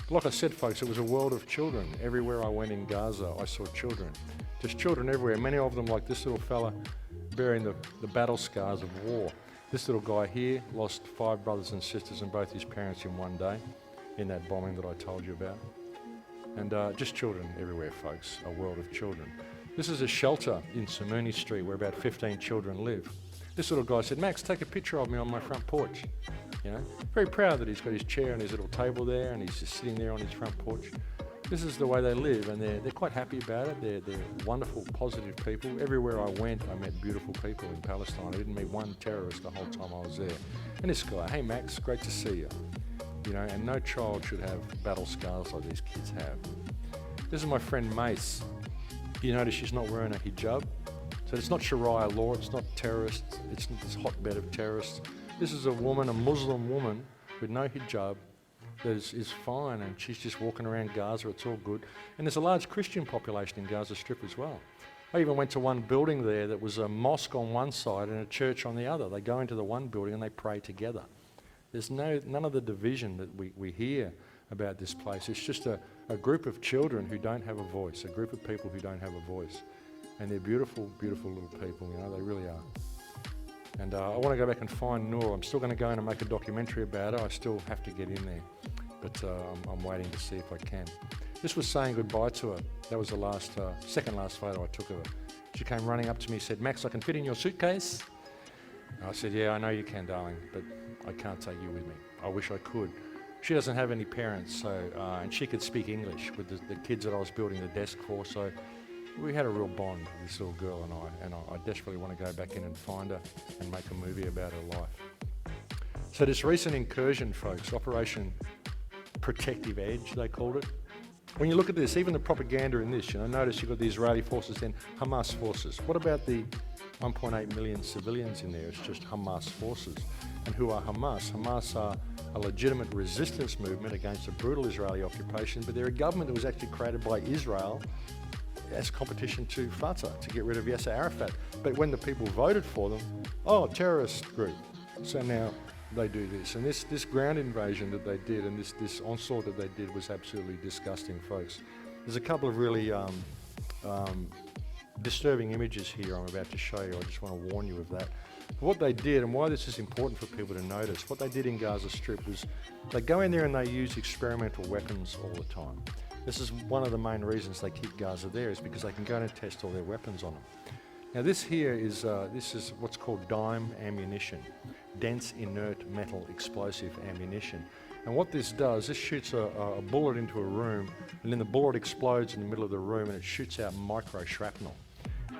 Like I said, folks, it was a world of children. Everywhere I went in Gaza, I saw children. Just children everywhere. Many of them, like this little fella, bearing the battle scars of war. This little guy here lost 5 brothers and sisters and both his parents in one day in that bombing that I told you about. And just children everywhere, folks, a world of children. This is a shelter in Samuni Street where about 15 children live. This little guy said, Max, take a picture of me on my front porch. You know, very proud that he's got his chair and his little table there and he's just sitting there on his front porch. This is the way they live, and they're quite happy about it. They're wonderful, positive people. Everywhere I went, I met beautiful people in Palestine. I didn't meet one terrorist the whole time I was there. And this guy, hey Max, great to see you. You know, and no child should have battle scars like these kids have. This is my friend Mace. You notice she's not wearing a hijab. So it's not Sharia law, it's not terrorist, it's this hotbed of terrorists. This is a woman, a Muslim woman with no hijab that is fine, and she's just walking around Gaza, it's all good. And there's a large Christian population in Gaza Strip as well. I even went to one building there that was a mosque on one side and a church on the other. They go into the one building and they pray together. There's none of the division that we hear about this place. It's just a group of children who don't have a voice, a group of people who don't have a voice. And they're beautiful, beautiful little people, you know, they really are. And I want to go back and find Noor. I'm still going to go in and make a documentary about her. I still have to get in there, but I'm waiting to see if I can. This was saying goodbye to her. That was the second last photo I took of her. She came running up to me and said, Max, I can fit in your suitcase? And I said, yeah, I know you can, darling, but I can't take you with me. I wish I could. She doesn't have any parents, so and she could speak English with the kids that I was building the desk for, so we had a real bond, this little girl and I desperately want to go back in and find her and make a movie about her life. So this recent incursion, folks, Operation Protective Edge, they called it. When you look at this, even the propaganda in this, you know, notice you've got the Israeli forces, then Hamas forces. What about the 1.8 million civilians in there? It's just Hamas forces. And who are Hamas? Hamas are a legitimate resistance movement against a brutal Israeli occupation, but they're a government that was actually created by Israel as competition to Fatah, to get rid of Yasser Arafat. But when the people voted for them, oh, terrorist group. So now they do this. And this ground invasion that they did and this onslaught that they did was absolutely disgusting, folks. There's a couple of really disturbing images here I'm about to show you. I just want to warn you of that. What they did, and why this is important for people to notice, what they did in Gaza Strip was they go in there and they use experimental weapons all the time. This is one of the main reasons they keep Gaza there, is because they can go in and test all their weapons on them. Now this here is what's called dime ammunition, dense inert metal explosive ammunition. And what this does, this shoots a bullet into a room, and then the bullet explodes in the middle of the room and it shoots out micro shrapnel.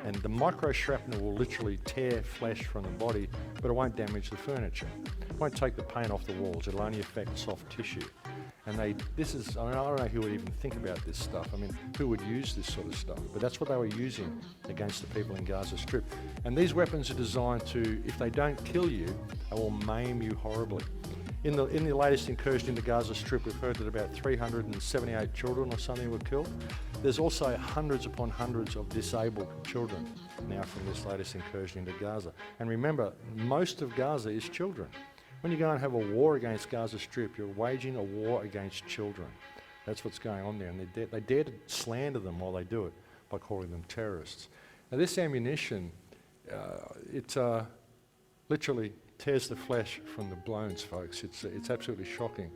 And the micro shrapnel will literally tear flesh from the body, but it won't damage the furniture. It won't take the paint off the walls, it'll only affect soft tissue. And I don't know who would even think about this stuff. I mean, who would use this sort of stuff? But that's what they were using against the people in Gaza Strip. And these weapons are designed to, if they don't kill you, they will maim you horribly. In the latest incursion into Gaza Strip, we've heard that about 378 children or something were killed. There's also hundreds upon hundreds of disabled children now from this latest incursion into Gaza. And remember, most of Gaza is children. When you go and have a war against Gaza Strip, you're waging a war against children. That's what's going on there, and they dare to slander them while they do it by calling them terrorists. Now this ammunition, it literally tears the flesh from the bones, folks. It's absolutely shocking.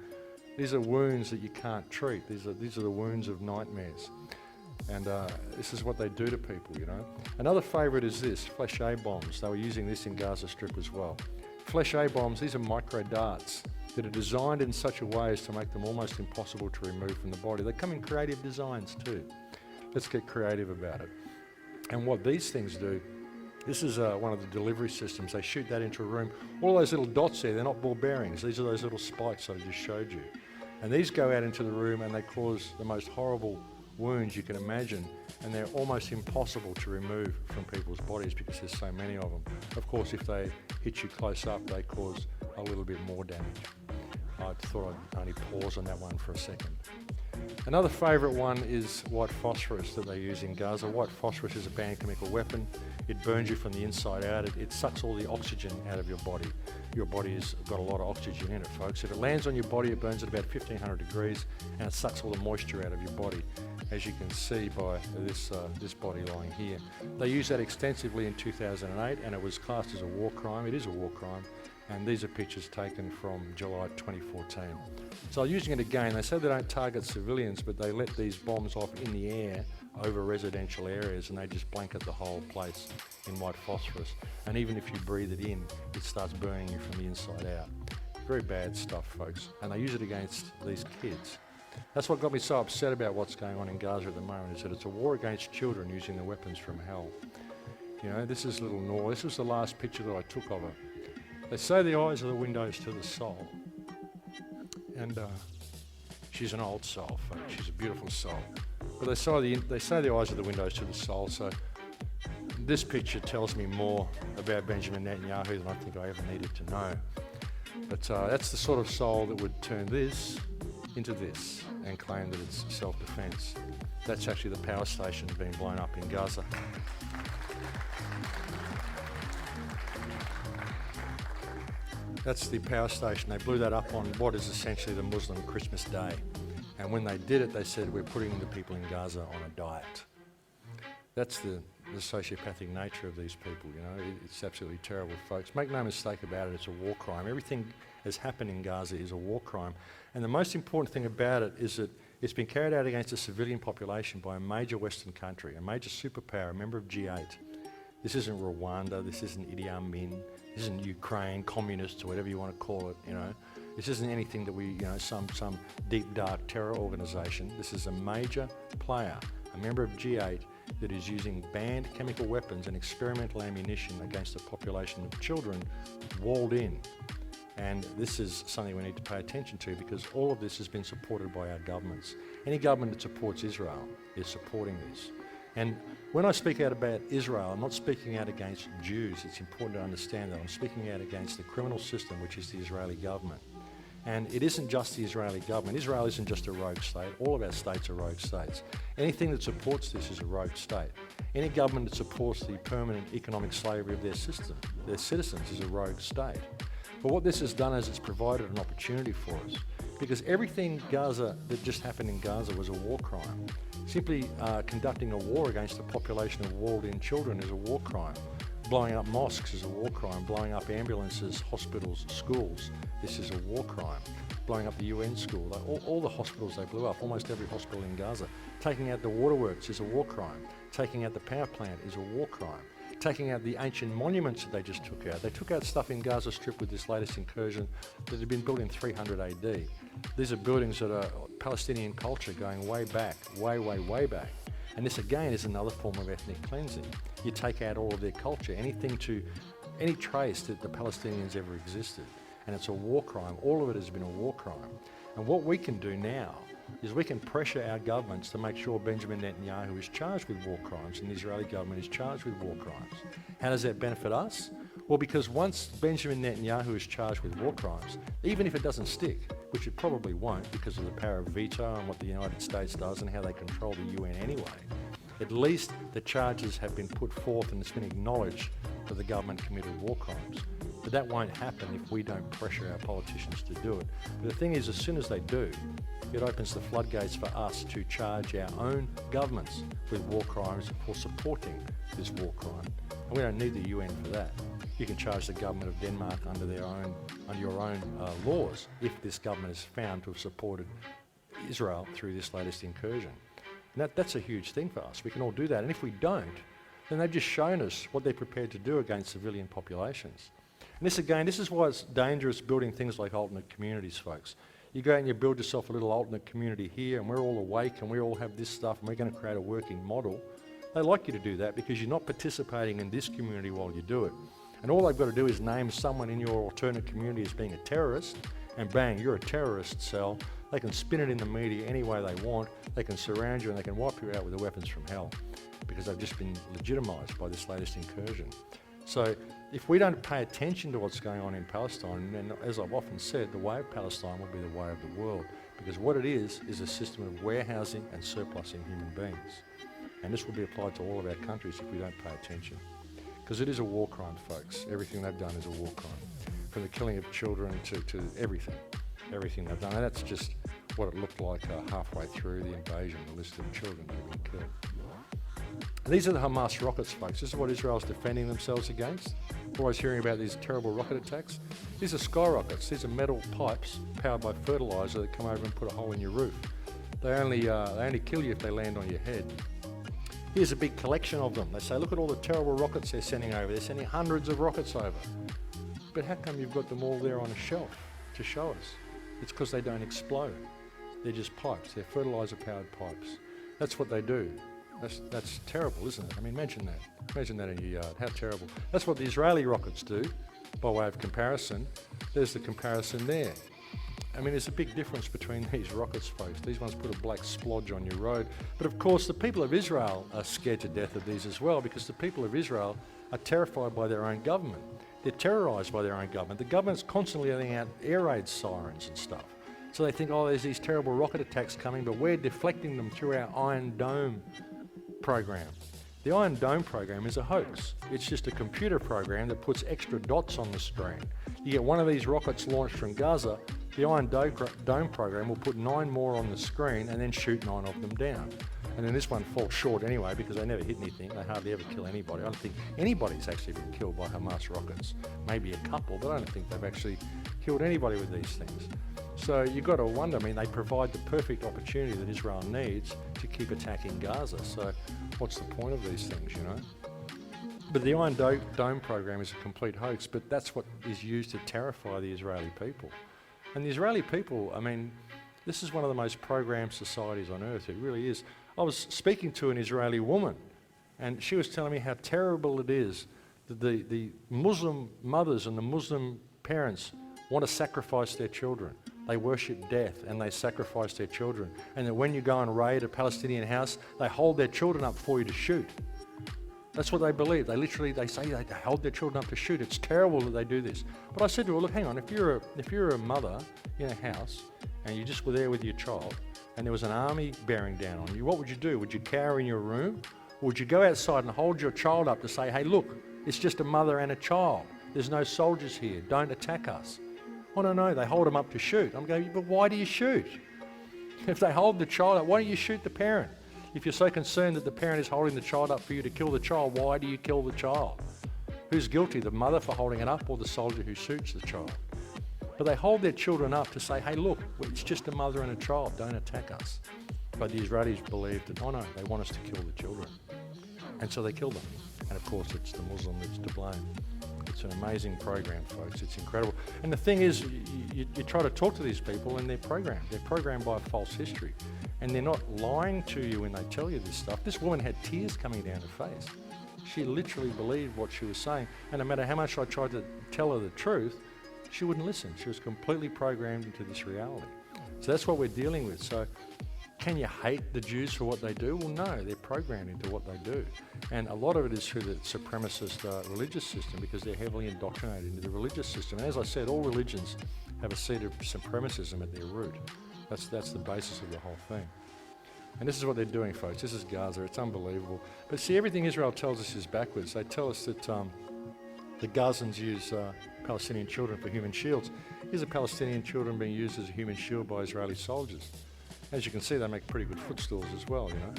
These are wounds that you can't treat. These are the wounds of nightmares. And this is what they do to people, you know. Another favourite is this, flesh A bombs. They were using this in Gaza Strip as well. Flesh A bombs, these are micro darts that are designed in such a way as to make them almost impossible to remove from the body. They come in creative designs too. Let's get creative about it. And what these things do, this is one of the delivery systems. They shoot that into a room. All those little dots there, they're not ball bearings. These are those little spikes that I just showed you. And these go out into the room and they cause the most horrible wounds you can imagine, and they're almost impossible to remove from people's bodies because there's so many of them. Of course, if they hit you close up, they cause a little bit more damage. I thought I'd only pause on that one for a second. Another favourite one is white phosphorus that they use in Gaza. White phosphorus is a banned chemical weapon. It burns you from the inside out. It sucks all the oxygen out of your body. Your body has got a lot of oxygen in it, folks. If it lands on your body, it burns at about 1500 degrees and it sucks all the moisture out of your body, as you can see by this body lying here. They used that extensively in 2008 and it was classed as a war crime. It is a war crime. And these are pictures taken from July 2014. So using it again, they say they don't target civilians, but they let these bombs off in the air over residential areas and they just blanket the whole place in white phosphorus. And even if you breathe it in, it starts burning you from the inside out. Very bad stuff, folks. And they use it against these kids. That's what got me so upset about what's going on in Gaza at the moment, is that it's a war against children using the weapons from hell. You know, this is little Nora. This was the last picture that I took of her. They say the eyes are the windows to the soul. And she's an old soul, folks. She's a beautiful soul. But they say the eyes are the windows to the soul, so this picture tells me more about Benjamin Netanyahu than I think I ever needed to know. But that's the sort of soul that would turn this into this and claim that it's self-defense. That's actually the power station being blown up in Gaza. That's the power station. They blew that up on what is essentially the Muslim Christmas Day. And when they did it, they said, we're putting the people in Gaza on a diet. That's the sociopathic nature of these people, you know. It's absolutely terrible, folks. Make no mistake about it, it's a war crime. Everything that's happened in Gaza is a war crime. And the most important thing about it is that it's been carried out against a civilian population by a major Western country, a major superpower, a member of G8. This isn't Rwanda, this isn't Idi Amin, this isn't Ukraine, communists or whatever you want to call it, you know. This isn't anything that we, you know, some deep dark terror organisation. This is a major player, a member of G8 that is using banned chemical weapons and experimental ammunition against a population of children walled in. And this is something we need to pay attention to, because all of this has been supported by our governments. Any government that supports Israel is supporting this. And when I speak out about Israel, I'm not speaking out against Jews. It's important to understand that. I'm speaking out against the criminal system, which is the Israeli government. And it isn't just the Israeli government. Israel isn't just a rogue state. All of our states are rogue states. Anything that supports this is a rogue state. Any government that supports the permanent economic slavery of their citizens is a rogue state. But what this has done is it's provided an opportunity for us, because everything Gaza that just happened in Gaza was a war crime. Simply conducting a war against a population of walled-in children is a war crime. Blowing up mosques is a war crime. Blowing up ambulances, hospitals, schools, this is a war crime. Blowing up the UN school, all the hospitals they blew up, almost every hospital in Gaza. Taking out the waterworks is a war crime. Taking out the power plant is a war crime. Taking out the ancient monuments that they just took out. They took out stuff in Gaza Strip with this latest incursion that had been built in 300 AD. These are buildings that are Palestinian culture going way back, way back. And this again is another form of ethnic cleansing. You take out all of their culture, any trace that the Palestinians ever existed. And it's a war crime. All of it has been a war crime. And what we can do now is we can pressure our governments to make sure Benjamin Netanyahu is charged with war crimes and the Israeli government is charged with war crimes. How does that benefit us? Well, because once Benjamin Netanyahu is charged with war crimes, even if it doesn't stick, which it probably won't because of the power of veto and what the United States does and how they control the UN anyway, at least the charges have been put forth and it's been acknowledged that the government committed war crimes. But that won't happen if we don't pressure our politicians to do it. But the thing is, as soon as they do, it opens the floodgates for us to charge our own governments with war crimes for supporting this war crime. And we don't need the UN for that. You can charge the government of Denmark under your own laws if this government is found to have supported Israel through this latest incursion. And that's a huge thing for us. We can all do that. And if we don't, then they've just shown us what they're prepared to do against civilian populations. And this is why it's dangerous building things like alternate communities, folks. You go out and you build yourself a little alternate community here and we're all awake and we all have this stuff and we're going to create a working model. They like you to do that because you're not participating in this community while you do it. And all they've got to do is name someone in your alternate community as being a terrorist and bang, you're a terrorist cell. They can spin it in the media any way they want. They can surround you and they can wipe you out with the weapons from hell because they've just been legitimised by this latest incursion. So if we don't pay attention to what's going on in Palestine, then as I've often said, the way of Palestine will be the way of the world because what it is a system of warehousing and surplusing human beings. And this will be applied to all of our countries if we don't pay attention. Because it is a war crime, folks. Everything they've done is a war crime. From the killing of children to everything they've done. And that's just what it looked like halfway through the invasion, the list of children that have been killed. And these are the Hamas rockets, folks. This is what Israel's defending themselves against. We're always hearing about these terrible rocket attacks. These are sky rockets. These are metal pipes powered by fertilizer that come over and put a hole in your roof. They only kill you if they land on your head. Here's a big collection of them. They say, look at all the terrible rockets they're sending over. They're sending hundreds of rockets over. But how come you've got them all there on a shelf to show us? It's because they don't explode. They're just pipes. They're fertilizer-powered pipes. That's what they do. That's terrible, isn't it? I mean, imagine that. Imagine that in your yard. How terrible. That's what the Israeli rockets do, by way of comparison. There's the comparison there. I mean, there's a big difference between these rockets, folks. These ones put a black splodge on your road. But of course, the people of Israel are scared to death of these as well because the people of Israel are terrified by their own government. They're terrorised by their own government. The government's constantly letting out air raid sirens and stuff. So they think, oh, there's these terrible rocket attacks coming, but we're deflecting them through our Iron Dome program. The Iron Dome program is a hoax. It's just a computer program that puts extra dots on the screen. You get one of these rockets launched from Gaza, the Iron Dome program will put 9 more on the screen and then shoot 9 of them down. And then this one falls short anyway because they never hit anything. They hardly ever kill anybody. I don't think anybody's actually been killed by Hamas rockets. Maybe a couple, but I don't think they've actually killed anybody with these things. So you've got to wonder, I mean, they provide the perfect opportunity that Israel needs to keep attacking Gaza. So what's the point of these things, you know? But the Iron Dome program is a complete hoax, but that's what is used to terrify the Israeli people. And the Israeli people, I mean, this is one of the most programmed societies on earth. It really is. I was speaking to an Israeli woman, and she was telling me how terrible it is that the Muslim mothers and the Muslim parents want to sacrifice their children. They worship death and they sacrifice their children. And that when you go and raid a Palestinian house, they hold their children up for you to shoot. That's what they believe. They say they hold their children up to shoot. It's terrible that they do this. But I said to her, look, hang on, if you're a mother in a house and you just were there with your child and there was an army bearing down on you, what would you do? Would you cower in your room? Or would you go outside and hold your child up to say, hey, look, it's just a mother and a child. There's no soldiers here. Don't attack us. Oh, no, they hold them up to shoot. I'm going, but why do you shoot? If they hold the child up, why don't you shoot the parent? If you're so concerned that the parent is holding the child up for you to kill the child, why do you kill the child? Who's guilty, the mother for holding it up or the soldier who shoots the child? But they hold their children up to say, hey, look, it's just a mother and a child, don't attack us. But the Israelis believe that, oh no, they want us to kill the children. And so they kill them. And of course, it's the Muslim that's to blame. It's an amazing program, folks. It's incredible. And the thing is, you try to talk to these people and they're programmed. They're programmed by a false history. And they're not lying to you when they tell you this stuff. This woman had tears coming down her face. She literally believed what she was saying. And no matter how much I tried to tell her the truth, she wouldn't listen. She was completely programmed into this reality. So that's what we're dealing with. So can you hate the Jews for what they do? Well, no, they're programmed into what they do. And a lot of it is through the supremacist religious system, because they're heavily indoctrinated into the religious system. And as I said, all religions have a seed of supremacism at their root. That's the basis of the whole thing. And this is what they're doing, folks. This is Gaza. It's unbelievable. But see, everything Israel tells us is backwards. They tell us that the Gazans use Palestinian children for human shields. Here's a Palestinian children being used as a human shield by Israeli soldiers. As you can see, they make pretty good footstools as well, you know.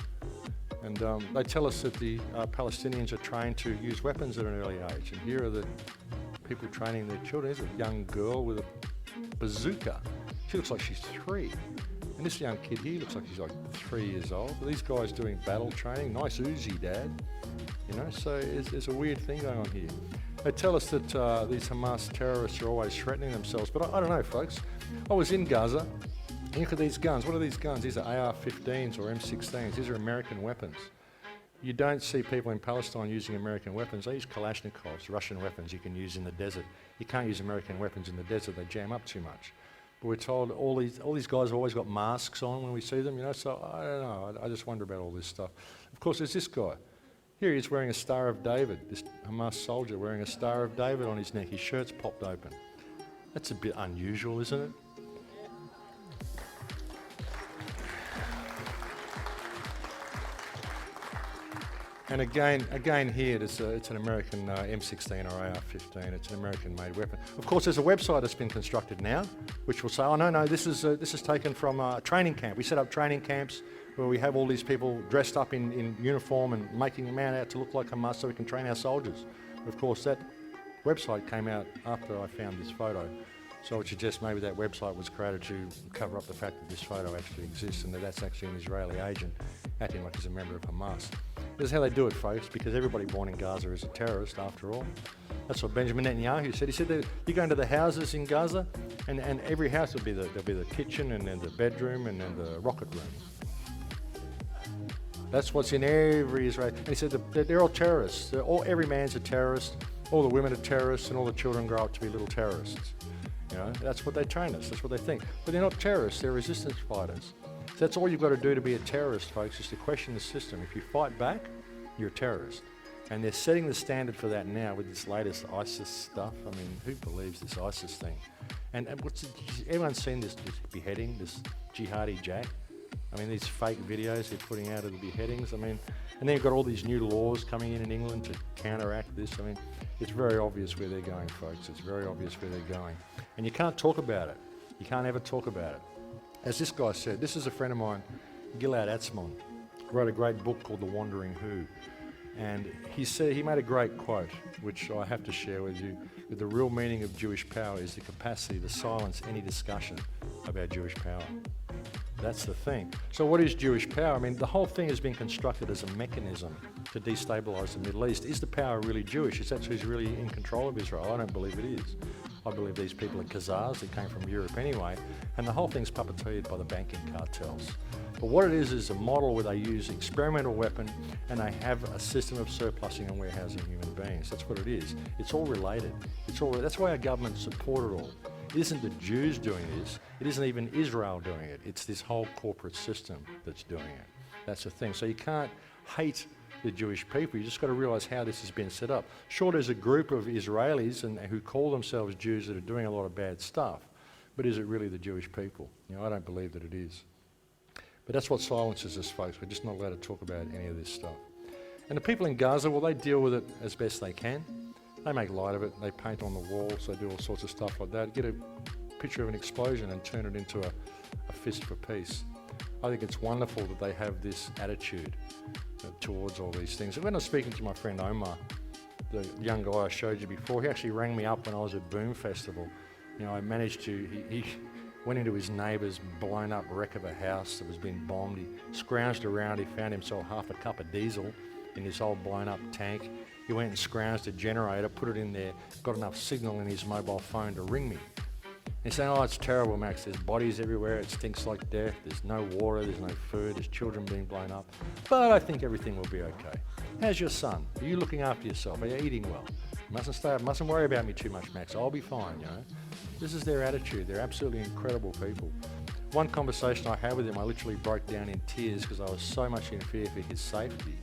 And they tell us that the Palestinians are trained to use weapons at an early age. And here are the people training their children. There's a young girl with a bazooka. She looks like she's 3. And this young kid here looks like he's like 3 years old. But these guys doing battle training. Nice Uzi, Dad. You know, so there's a weird thing going on here. They tell us that these Hamas terrorists are always threatening themselves. But I don't know, folks. I was in Gaza. And look at these guns. What are these guns? These are AR-15s or M16s. These are American weapons. You don't see people in Palestine using American weapons. They use Kalashnikovs, Russian weapons you can use in the desert. You can't use American weapons in the desert. They jam up too much. But we're told all these guys have always got masks on when we see them, you know, so I don't know. I just wonder about all this stuff. Of course, there's this guy. Here he is wearing a Star of David, this Hamas soldier wearing a Star of David on his neck. His shirt's popped open. That's a bit unusual, isn't it? And again here, it's an American M16 or AR-15. It's an American-made weapon. Of course, there's a website that's been constructed now, which will say, oh, no, this is taken from a training camp. We set up training camps where we have all these people dressed up in uniform and making a man out to look like Hamas so we can train our soldiers. But of course, that website came out after I found this photo. So I would suggest maybe that website was created to cover up the fact that this photo actually exists and that that's actually an Israeli agent acting like he's a member of Hamas. This is how they do it, folks, because everybody born in Gaza is a terrorist, after all. That's what Benjamin Netanyahu said. He said that you go into the houses in Gaza, and every house there'll be the kitchen, and then the bedroom, and then the rocket room. That's what's in every Israeli. And he said that they're all terrorists. Every man's a terrorist. All the women are terrorists, and all the children grow up to be little terrorists. You know, that's what they train us. That's what they think. But they're not terrorists. They're resistance fighters. So that's all you've got to do to be a terrorist, folks, is to question the system. If you fight back, you're a terrorist. And they're setting the standard for that now with this latest ISIS stuff. I mean, who believes this ISIS thing? And everyone's seen this beheading, this jihadi Jack? I mean, these fake videos they're putting out of the beheadings. I mean, and then you've got all these new laws coming in England to counteract this. I mean, it's very obvious where they're going, folks. It's very obvious where they're going. And you can't talk about it. You can't ever talk about it. As this guy said, this is a friend of mine, Gilad Atzmon, wrote a great book called The Wandering Who. And he made a great quote, which I have to share with you. The real meaning of Jewish power is the capacity to silence any discussion about Jewish power. That's the thing. So what is Jewish power? I mean, the whole thing has been constructed as a mechanism to destabilise the Middle East. Is the power really Jewish? Is that who's really in control of Israel? I don't believe it is. I believe these people are Khazars that came from Europe anyway, and the whole thing's puppeteered by the banking cartels. But what it is a model where they use experimental weapon and they have a system of surplusing and warehousing human beings. That's what it is. It's all related. That's why our government support it all. It isn't the Jews doing this. It isn't even Israel doing it. It's this whole corporate system that's doing it. That's the thing. So you can't hate the Jewish people. You just got to realise how this has been set up. Sure, there's a group of Israelis who call themselves Jews that are doing a lot of bad stuff, but is it really the Jewish people? You know, I don't believe that it is. But that's what silences us, folks. We're just not allowed to talk about any of this stuff. And the people in Gaza, well, they deal with it as best they can. They make light of it. They paint on the walls. They do all sorts of stuff like that. Get a picture of an explosion and turn it into a fist for peace. I think it's wonderful that they have this attitude towards all these things. And when I was speaking to my friend Omar, the young guy I showed you before, he actually rang me up when I was at Boom Festival. You know, I managed to, he went into his neighbour's blown up wreck of a house that was being bombed. He scrounged around. He found himself half a cup of diesel in this old blown up tank. He went and scrounged a generator, put it in there, got enough signal in his mobile phone to ring me. He's saying, oh, it's terrible, Max. There's bodies everywhere. It stinks like death. There's no water. There's no food. There's children being blown up. But I think everything will be okay. How's your son? Are you looking after yourself? Are you eating well? You mustn't stay up. Mustn't worry about me too much, Max. I'll be fine, you know. This is their attitude. They're absolutely incredible people. One conversation I had with him, I literally broke down in tears because I was so much in fear for his safety.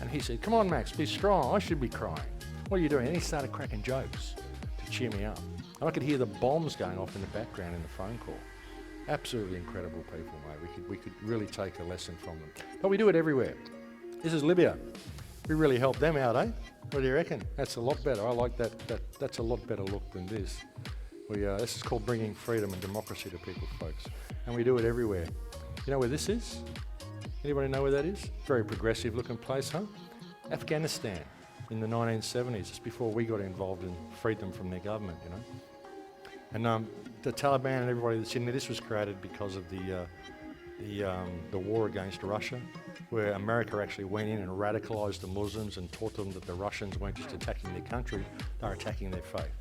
And he said, "Come on, Max, be strong. I should be crying. What are you doing?" And he started cracking jokes to cheer me up. And I could hear the bombs going off in the background in the phone call. Absolutely incredible people, mate. We could really take a lesson from them. But we do it everywhere. This is Libya. We really help them out, eh? What do you reckon? That's a lot better. I like that. That's a lot better look than this. This is called bringing freedom and democracy to people, folks. And we do it everywhere. You know where this is? Anybody know where that is? Very progressive looking place, huh? Afghanistan in the 1970s, just before we got involved and freed them from their government, you know. And the Taliban and everybody that's in there, this was created because of the war against Russia, where America actually went in and radicalised the Muslims and taught them that the Russians weren't just attacking their country, they were attacking their faith.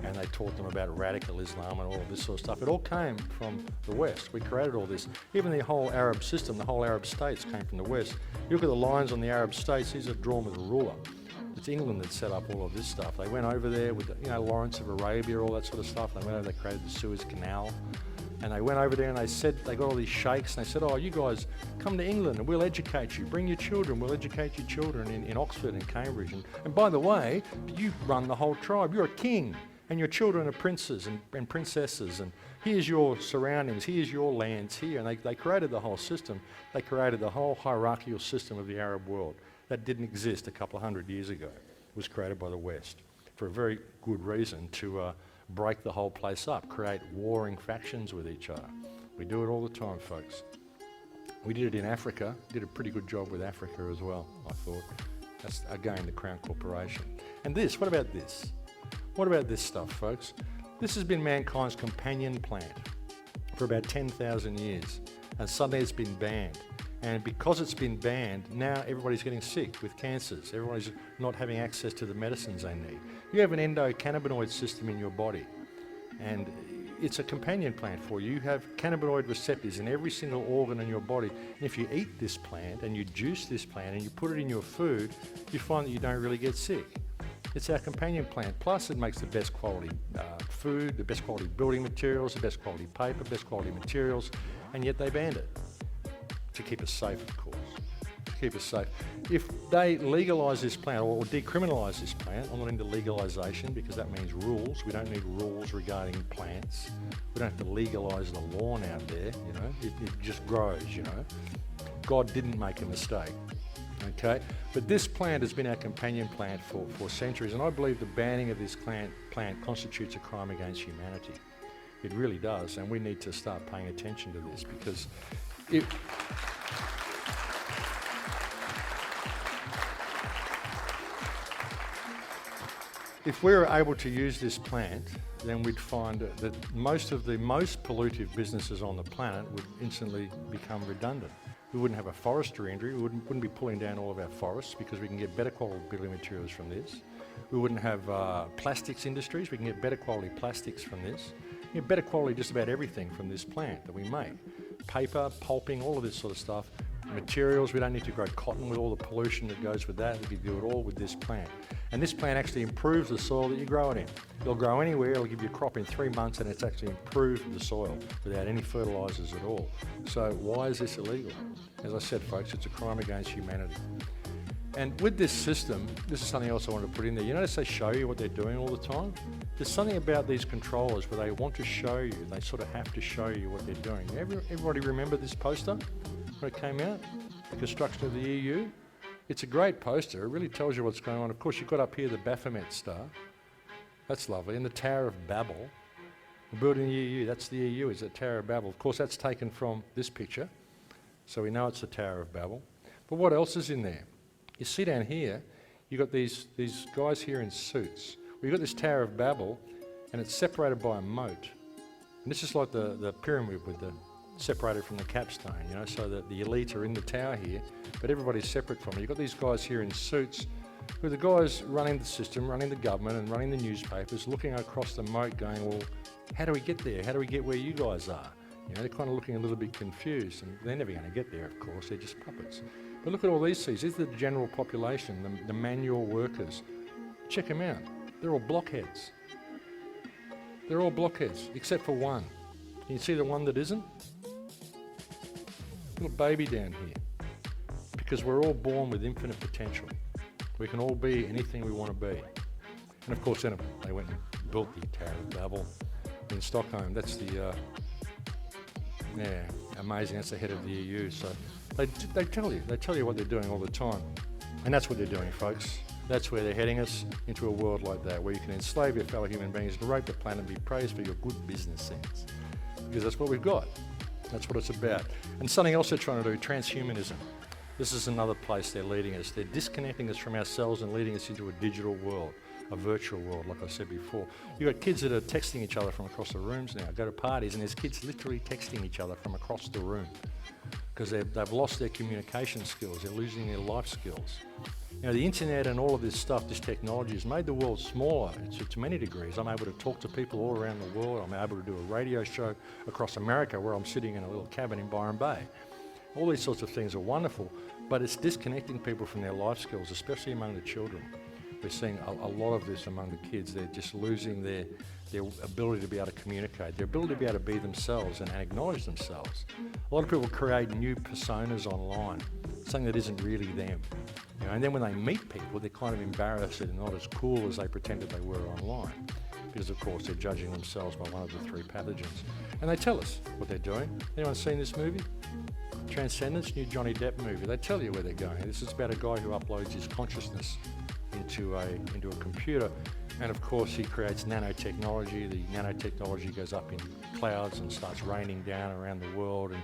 And they taught them about radical Islam and all of this sort of stuff. It all came from the West. We created all this. Even the whole Arab system, the whole Arab states came from the West. You look at the lines on the Arab states, these are drawn with a ruler. It's England that set up all of this stuff. They went over there with, Lawrence of Arabia, all that sort of stuff. They went over, they created the Suez Canal. And they went over there and they got all these sheikhs and they said, "Oh, you guys come to England and we'll educate you. Bring your children, we'll educate your children in Oxford and Cambridge. And by the way, you run the whole tribe. You're a king and your children are princes and princesses. And here's your surroundings, here's your lands here." And they created the whole system. They created the whole hierarchical system of the Arab world. That didn't exist a couple of hundred years ago. It was created by the West for a very good reason to break the whole place up, create warring factions with each other. We do it all the time, folks. We did it in Africa, did a pretty good job with Africa as well, I thought. That's, again, the Crown Corporation. And this, what about this? What about this stuff, folks? This has been mankind's companion plant for about 10,000 years, and suddenly it's been banned. And because it's been banned, now everybody's getting sick with cancers. Everybody's not having access to the medicines they need. You have an endocannabinoid system in your body, and it's a companion plant for you. You have cannabinoid receptors in every single organ in your body. And if you eat this plant and you juice this plant and you put it in your food, you find that you don't really get sick. It's our companion plant. Plus, it makes the best quality food, the best quality building materials, the best quality paper, best quality materials, and yet they banned it. To keep us safe, of course. To keep us safe. If they legalise this plant or decriminalise this plant, I'm not into legalisation because that means rules. We don't need rules regarding plants. We don't have to legalise the lawn out there, you know. It just grows, you know. God didn't make a mistake, okay? But this plant has been our companion plant for centuries, and I believe the banning of this plant constitutes a crime against humanity. It really does, and we need to start paying attention to this because if we were able to use this plant, then we'd find that most of the most pollutive businesses on the planet would instantly become redundant. We wouldn't have a forestry injury, we wouldn't be pulling down all of our forests because we can get better quality building materials from this. We wouldn't have plastics industries, we can get better quality plastics from this. We get better quality just about everything from this plant that we make. Paper, pulping, all of this sort of stuff. Materials, we don't need to grow cotton with all the pollution that goes with that. We can do it all with this plant. And this plant actually improves the soil that you grow it in. It'll grow anywhere, it'll give you a crop in 3 months, and it's actually improved the soil without any fertilisers at all. So why is this illegal? As I said, folks, it's a crime against humanity. And with this system, this is something else I want to put in there. You notice they show you what they're doing all the time? There's something about these controllers where they want to show you, they sort of have to show you what they're doing. Everybody remember this poster when it came out? The construction of the EU? It's a great poster, it really tells you what's going on. Of course, you've got up here the Baphomet Star. That's lovely. And the Tower of Babel. We're building the EU, that's the EU, is the Tower of Babel. Of course, that's taken from this picture. So we know it's the Tower of Babel. But what else is in there? You see down here, you've got these guys here in suits. We've got this Tower of Babel, and it's separated by a moat. And this is like the pyramid with the separated from the capstone, you know, so that the elite are in the tower here, but everybody's separate from it. You've got these guys here in suits, who are the guys running the system, running the government and running the newspapers, looking across the moat going, well, how do we get there? How do we get where you guys are? You know, they're kind of looking a little bit confused, and they're never going to get there, of course, they're just puppets. But look at all these things. These are the general population, the manual workers. Check them out. They're all blockheads. They're all blockheads, except for one. Can you see the one that isn't? little baby down here. Because we're all born with infinite potential. We can all be anything we want to be. And of course, then they went and built the Tower of Babel in Stockholm. That's the, amazing. That's the head of the EU. So they tell you what they're doing all the time. And that's what they're doing, folks. That's where they're heading us, into a world like that, where you can enslave your fellow human beings and rape the planet and be praised for your good business sense. Because that's what we've got. That's what it's about. And something else they're trying to do, transhumanism. This is another place they're leading us. They're disconnecting us from ourselves and leading us into a digital world, a virtual world, like I said before. You've got kids that are texting each other from across the rooms now. Go to parties and there's kids literally texting each other from across the room because they've lost their communication skills. They're losing their life skills. You know, the internet and all of this stuff, this technology has made the world smaller to many degrees. I'm able to talk to people all around the world. I'm able to do a radio show across America where I'm sitting in a little cabin in Byron Bay. All these sorts of things are wonderful, but it's disconnecting people from their life skills, especially among the children. We're seeing a lot of this among the kids. They're just losing their ability to be able to communicate, their ability to be able to be themselves and acknowledge themselves. A lot of people create new personas online, something that isn't really them. You know, and then when they meet people, they're kind of embarrassed that they're not as cool as they pretended they were online. Because of course they're judging themselves by one of the three pathogens. And they tell us what they're doing. Anyone seen this movie? Transcendence, new Johnny Depp movie. They tell you where they're going. This is about a guy who uploads his consciousness into a computer, and of course he creates nanotechnology. The nanotechnology goes up in clouds and starts raining down around the world, and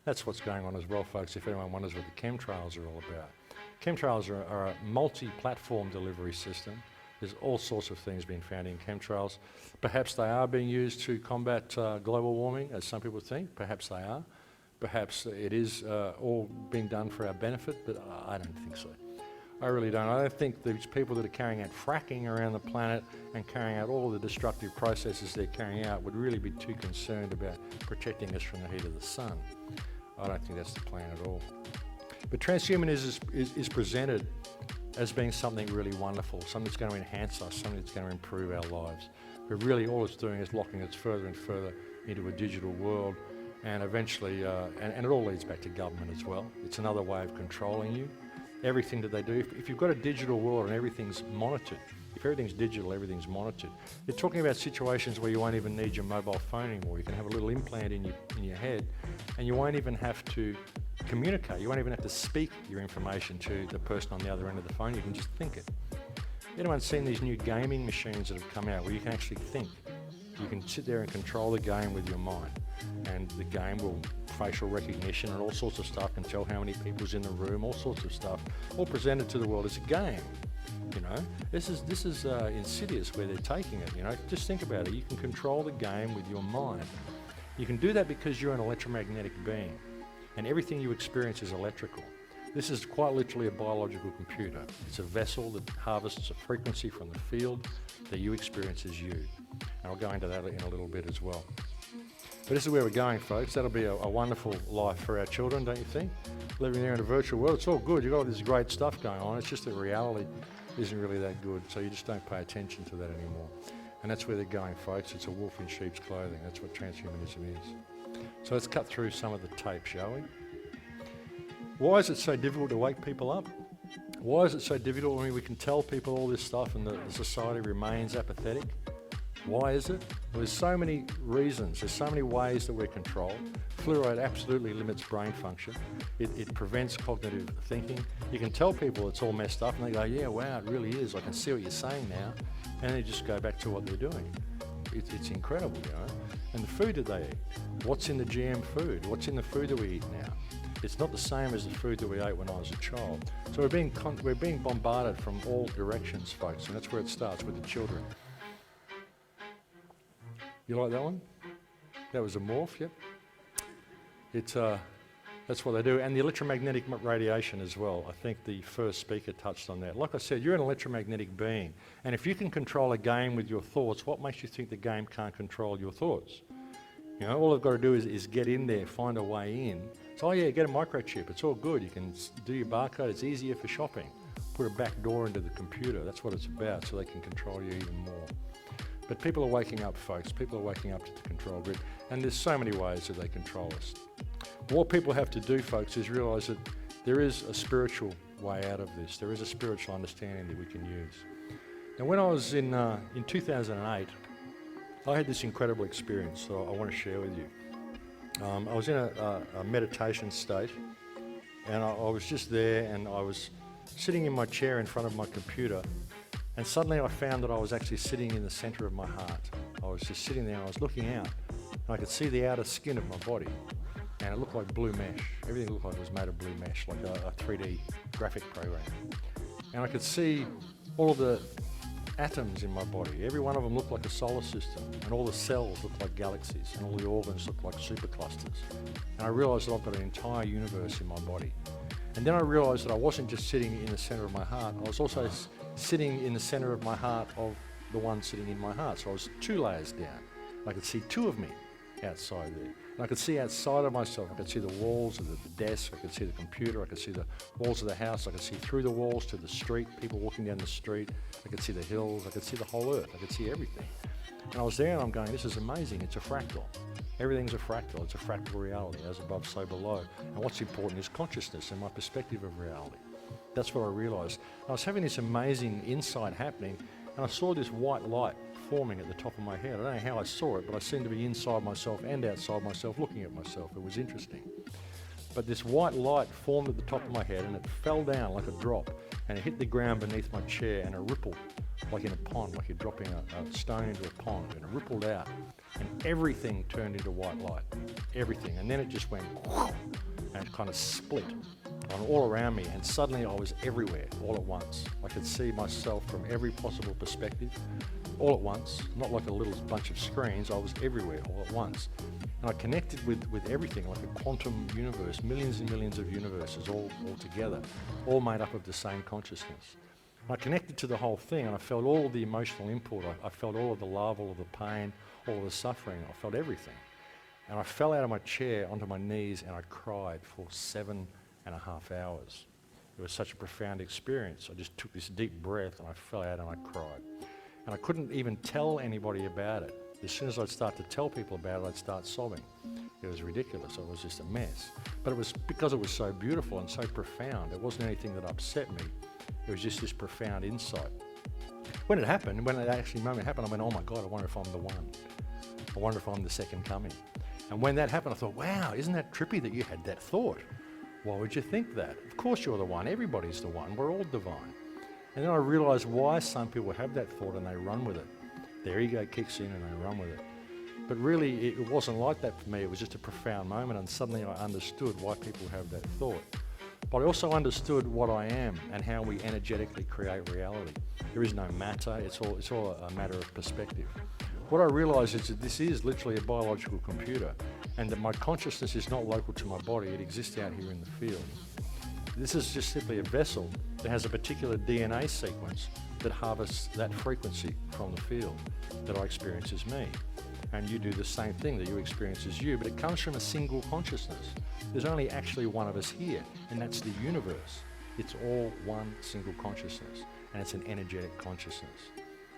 that's what's going on as well, folks, if anyone wonders what the chemtrails are all about. Chemtrails are a multi-platform delivery system. There's all sorts of things being found in chemtrails. Perhaps they are being used to combat global warming, as some people think. Perhaps they are. Perhaps it is all being done for our benefit, but I don't think so. I really don't. I don't think these people that are carrying out fracking around the planet and carrying out all the destructive processes they're carrying out would really be too concerned about protecting us from the heat of the sun. I don't think that's the plan at all. But transhumanism is presented as being something really wonderful, something that's going to enhance us, something that's going to improve our lives. But really all it's doing is locking us further and further into a digital world, and eventually, and it all leads back to government as well. It's another way of controlling you. Everything that they do, if you've got a digital world and everything's monitored, if everything's digital, everything's monitored. You're talking about situations where you won't even need your mobile phone anymore. You can have a little implant in your head, and you won't even have to communicate. You won't even have to speak your information to the person on the other end of the phone. You can just think it. Anyone seen these new gaming machines that have come out where you can actually think? You can sit there and control the game with your mind, and the game will facial recognition and all sorts of stuff, can tell how many people's in the room, all sorts of stuff, all presented to the world as a game. You know, this is insidious where they're taking it. You know, just think about it. You can control the game with your mind. You can do that because you're an electromagnetic being, and everything you experience is electrical. This is quite literally a biological computer. It's a vessel that harvests a frequency from the field that you experience as you. And I'll go into that in a little bit as well. But this is where we're going, folks. That'll be a wonderful life for our children, don't you think? Living there in a virtual world, it's all good. You've got all this great stuff going on. It's just that reality isn't really that good, so you just don't pay attention to that anymore. And that's where they're going, folks. It's a wolf in sheep's clothing. That's what transhumanism is. So let's cut through some of the tape, shall we? Why is it so difficult to wake people up? Why is it so difficult when we can tell people all this stuff and the society remains apathetic? Why is it? Well, there's so many reasons. There's so many ways that we're controlled. Fluoride absolutely limits brain function. It prevents cognitive thinking. You can tell people it's all messed up and they go, yeah, wow, it really is. I can see what you're saying now. And they just go back to what they're doing. It's incredible, you know. And the food that they eat. What's in the GM food? What's in the food that we eat now? It's not the same as the food that we ate when I was a child. So we're being bombarded from all directions, folks, and that's where it starts with the children. You like that one? That was a morph, yep. That's what they do. And the electromagnetic radiation as well. I think the first speaker touched on that. Like I said, you're an electromagnetic being. And if you can control a game with your thoughts, what makes you think the game can't control your thoughts? You know, all I've got to do is get in there, find a way in. So, oh yeah, get a microchip. It's all good. You can do your barcode. It's easier for shopping. Put a back door into the computer. That's what it's about, so they can control you even more. But people are waking up, folks. People are waking up to the control grid. And there's so many ways that they control us. What people have to do, folks, is realise that there is a spiritual way out of this. There is a spiritual understanding that we can use. Now, when I was in 2008, I had this incredible experience that I want to share with you. I was in a meditation state, and I was just there, and I was sitting in my chair in front of my computer, and suddenly I found that I was actually sitting in the centre of my heart. I was just sitting there and I was looking out, and I could see the outer skin of my body, and it looked like blue mesh. Everything looked like it was made of blue mesh, like a 3D graphic program. And I could see all of the atoms in my body. Every one of them looked like a solar system, and all the cells looked like galaxies, and all the organs looked like superclusters. And I realised that I've got an entire universe in my body. And then I realised that I wasn't just sitting in the centre of my heart, I was also sitting in the centre of my heart of the one sitting in my heart. So I was 2 layers down. I could see 2 of me outside there. And I could see outside of myself. I could see the walls of the desk, I could see the computer, I could see the walls of the house, I could see through the walls to the street, people walking down the street, I could see the hills, I could see the whole earth, I could see everything. And I was there and I'm going, this is amazing, it's a fractal. Everything's a fractal, it's a fractal reality, as above, so below. And what's important is consciousness and my perspective of reality. That's what I realised. I was having this amazing insight happening, and I saw this white light forming at the top of my head. I don't know how I saw it, but I seemed to be inside myself and outside myself looking at myself. It was interesting. But this white light formed at the top of my head, and it fell down like a drop, and it hit the ground beneath my chair, and it rippled like in a pond, like you're dropping a stone into a pond, and it rippled out, and everything turned into white light. Everything. And then it just went whoosh, and it kind of split on all around me, and suddenly I was everywhere all at once. I could see myself from every possible perspective all at once, not like a little bunch of screens. I was everywhere all at once. And I connected with everything, like a quantum universe, millions and millions of universes all together, all made up of the same consciousness. And I connected to the whole thing, and I felt all of the emotional input. I felt all of the love, all of the pain, all of the suffering. I felt everything. And I fell out of my chair onto my knees, and I cried for 7.5 hours. It was such a profound experience. I just took this deep breath, and I fell out and I cried. And I couldn't even tell anybody about it. As soon as I'd start to tell people about it, I'd start sobbing. It was ridiculous. It was just a mess. But it was because it was so beautiful and so profound. It wasn't anything that upset me. It was just this profound insight. When it happened, when that moment happened, I went, oh my God, I wonder if I'm the one. I wonder if I'm the second coming. And when that happened, I thought, wow, isn't that trippy that you had that thought? Why would you think that? Of course you're the one. Everybody's the one. We're all divine. And then I realised why some people have that thought and they run with it. Their ego kicks in and they run with it. But really, it wasn't like that for me. It was just a profound moment, and suddenly I understood why people have that thought. But I also understood what I am and how we energetically create reality. There is no matter. It's all a matter of perspective. What I realised is that this is literally a biological computer, and that my consciousness is not local to my body. It exists out here in the field. This is just simply a vessel that has a particular DNA sequence that harvests that frequency from the field that I experience as me. And you do the same thing that you experience as you, but it comes from a single consciousness. There's only actually one of us here, and that's the universe. It's all one single consciousness, and it's an energetic consciousness.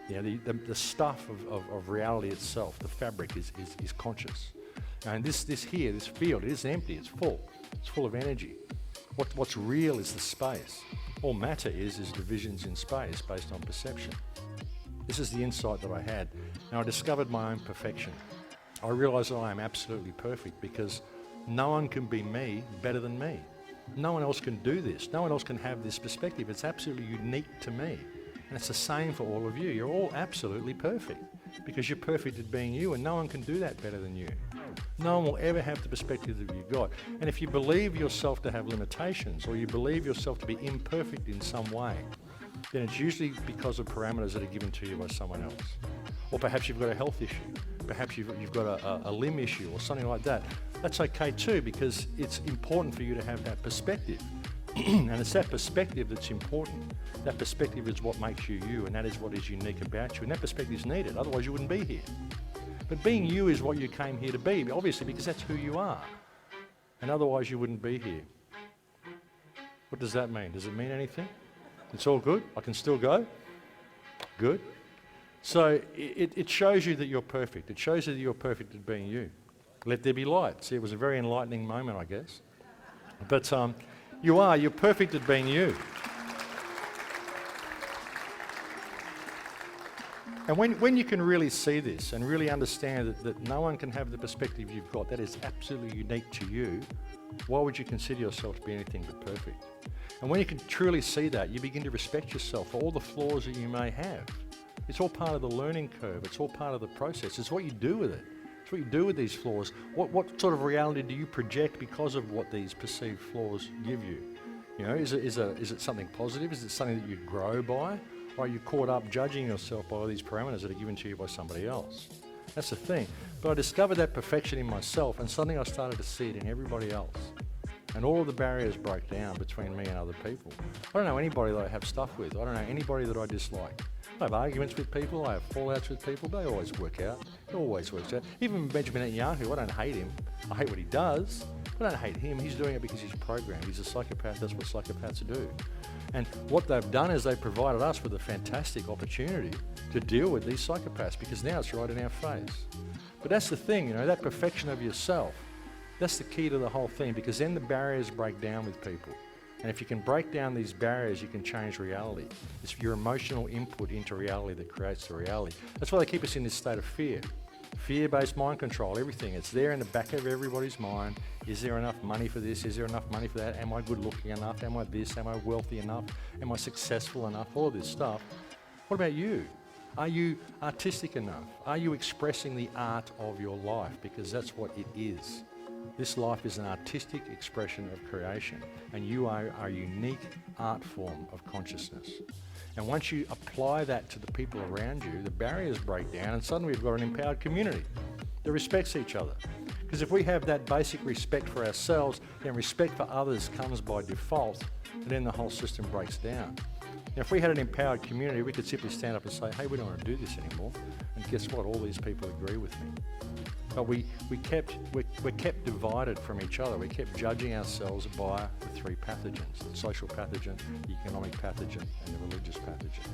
You know, the stuff of reality itself, the fabric is conscious. And this field, it isn't empty, it's full. It's full of energy. What's real is the space. All matter is divisions in space based on perception. This is the insight that I had, and I discovered my own perfection. I realised that I am absolutely perfect because no one can be me better than me. No one else can do this. No one else can have this perspective. It's absolutely unique to me. And it's the same for all of you. You're all absolutely perfect because you're perfect at being you, and no one can do that better than you. No one will ever have the perspective that you've got. And if you believe yourself to have limitations, or you believe yourself to be imperfect in some way, then it's usually because of parameters that are given to you by someone else. Or perhaps you've got a health issue. Perhaps you've got a limb issue or something like that. That's okay too, because it's important for you to have that perspective. And it's that perspective that's important. That perspective is what makes you you, and that is what is unique about you. And that perspective is needed, otherwise you wouldn't be here. But being you is what you came here to be, obviously, because that's who you are. And otherwise you wouldn't be here. What does that mean? Does it mean anything? It's all good? I can still go? Good? So it shows you that you're perfect. It shows you that you're perfect at being you. Let there be light. See, it was a very enlightening moment, I guess. But you're perfect at being you. And when you can really see this and really understand that no one can have the perspective you've got, that is absolutely unique to you, why would you consider yourself to be anything but perfect? And when you can truly see that, you begin to respect yourself for all the flaws that you may have. It's all part of the learning curve. It's all part of the process. It's what you do with it. It's what you do with these flaws. What sort of reality do you project because of what these perceived flaws give you? You know, is it something positive? Is it something that you grow by? Or are you caught up judging yourself by all these parameters that are given to you by somebody else? That's the thing. But I discovered that perfection in myself, and suddenly I started to see it in everybody else. And all of the barriers broke down between me and other people. I don't know anybody that I have stuff with. I don't know anybody that I dislike. I have arguments with people, I have fallouts with people, but they always work out. It always works out. Even Benjamin Netanyahu, I don't hate him. I hate what he does, but I don't hate him. He's doing it because he's programmed. He's a psychopath. That's what psychopaths do. And what they've done is they've provided us with a fantastic opportunity to deal with these psychopaths, because now it's right in our face. But that's the thing, you know, that perfection of yourself, that's the key to the whole thing, because then the barriers break down with people. And if you can break down these barriers, you can change reality. It's your emotional input into reality that creates the reality. That's why they keep us in this state of fear. Fear-based mind control, everything. It's there in the back of everybody's mind. Is there enough money for this? Is there enough money for that? Am I good looking enough? Am I this? Am I wealthy enough? Am I successful enough? All of this stuff. What about you? Are you artistic enough? Are you expressing the art of your life? Because that's what it is. This life is an artistic expression of creation, and you are a unique art form of consciousness. And once you apply that to the people around you, the barriers break down, and suddenly we've got an empowered community that respects each other. Because if we have that basic respect for ourselves, then respect for others comes by default, and then the whole system breaks down. Now, if we had an empowered community, we could simply stand up and say, hey, we don't want to do this anymore. And guess what? All these people agree with me. But we're kept divided from each other. We kept judging ourselves by the three pathogens: the social pathogen, the economic pathogen, and the religious pathogen.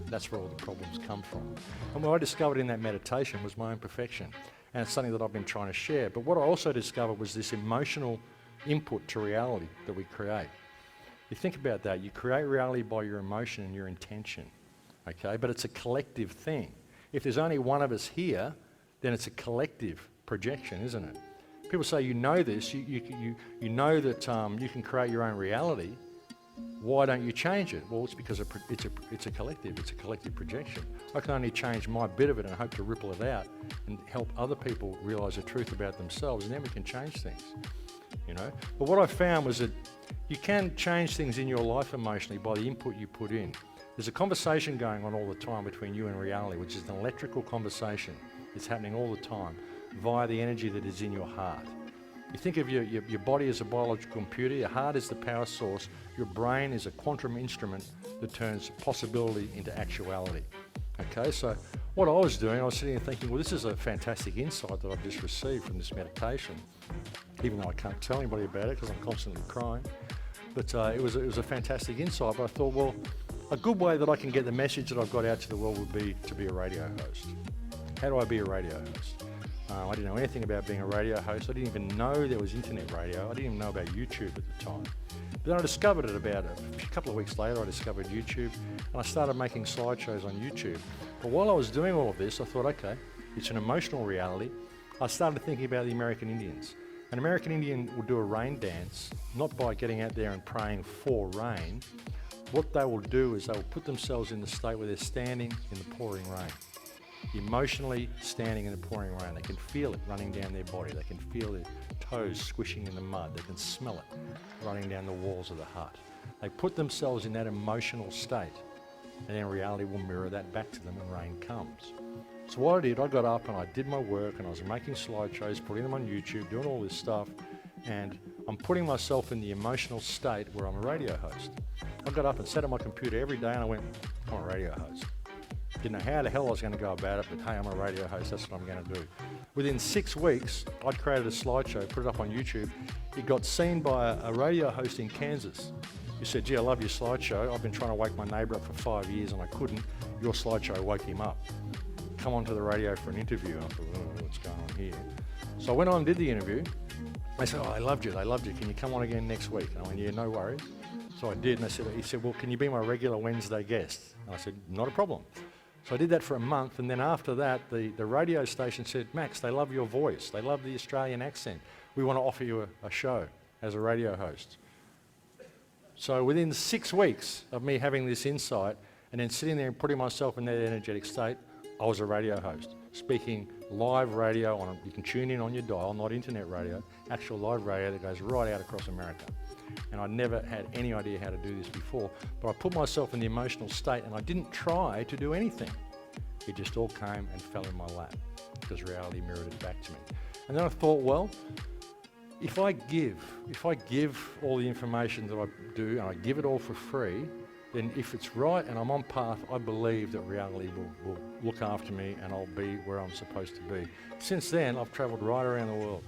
That's where all the problems come from. And what I discovered in that meditation was my own perfection. And it's something that I've been trying to share. But what I also discovered was this emotional input to reality that we create. You think about that. You create reality by your emotion and your intention. Okay? But it's a collective thing. If there's only one of us here, then it's a collective projection, isn't it? People say, you know this, you know that you can create your own reality. Why don't you change it? Well, it's because it's a collective projection. I can only change my bit of it and hope to ripple it out and help other people realise the truth about themselves, and then we can change things, you know? But what I found was that you can change things in your life emotionally by the input you put in. There's a conversation going on all the time between you and reality, which is an electrical conversation. It's happening all the time via the energy that is in your heart. You think of your body as a biological computer, your heart is the power source, your brain is a quantum instrument that turns possibility into actuality. Okay, so what I was doing, I was sitting there thinking, well, this is a fantastic insight that I've just received from this meditation, even though I can't tell anybody about it because I'm constantly crying. But it was a fantastic insight, but I thought, well, a good way that I can get the message that I've got out to the world would be to be a radio host. How do I be a radio host? I didn't know anything about being a radio host. I didn't even know there was internet radio. I didn't even know about YouTube at the time. But then I discovered it about a couple of weeks later. I discovered YouTube, and I started making slideshows on YouTube. But while I was doing all of this, I thought, okay, it's an emotional reality. I started thinking about the American Indians. An American Indian will do a rain dance, not by getting out there and praying for rain. What they will do is they will put themselves in the state where they're standing in the pouring rain. Emotionally standing in the pouring rain. They can feel it running down their body. They can feel their toes squishing in the mud. They can smell it running down the walls of the hut. They put themselves in that emotional state, and then reality will mirror that back to them and rain comes. So what I did, I got up and I did my work, and I was making slideshows, putting them on YouTube, doing all this stuff, and I'm putting myself in the emotional state where I'm a radio host. I got up and sat at my computer every day and I went, I'm a radio host. Didn't know how the hell I was going to go about it, but hey, I'm a radio host, that's what I'm going to do. Within 6 weeks, I'd created a slideshow, put it up on YouTube. It got seen by a radio host in Kansas. He said, gee, I love your slideshow. I've been trying to wake my neighbour up for 5 years and I couldn't. your slideshow woke him up. Come onto the radio for an interview. And I thought, oh, what's going on here? So I went on and did the interview. They said, oh, they loved you. Can you come on again next week? And I went, yeah, no worries. So I did, and he said, well, can you be my regular Wednesday guest? And I said, not a problem. So I did that for a month, and then after that, the radio station said, Max, they love your voice. They love the Australian accent. We want to offer you a show as a radio host. So within 6 weeks of me having this insight, and then sitting there and putting myself in that energetic state, I was a radio host, speaking live radio on. You can tune in on your dial, not internet radio, actual live radio that goes right out across America. And I never had any idea how to do this before, but I put myself in the emotional state and I didn't try to do anything. It just all came and fell in my lap because reality mirrored it back to me. And then I thought, well, if I give all the information that I do and I give it all for free, then if it's right and I'm on path, I believe that reality will look after me and I'll be where I'm supposed to be. Since then, I've traveled right around the world.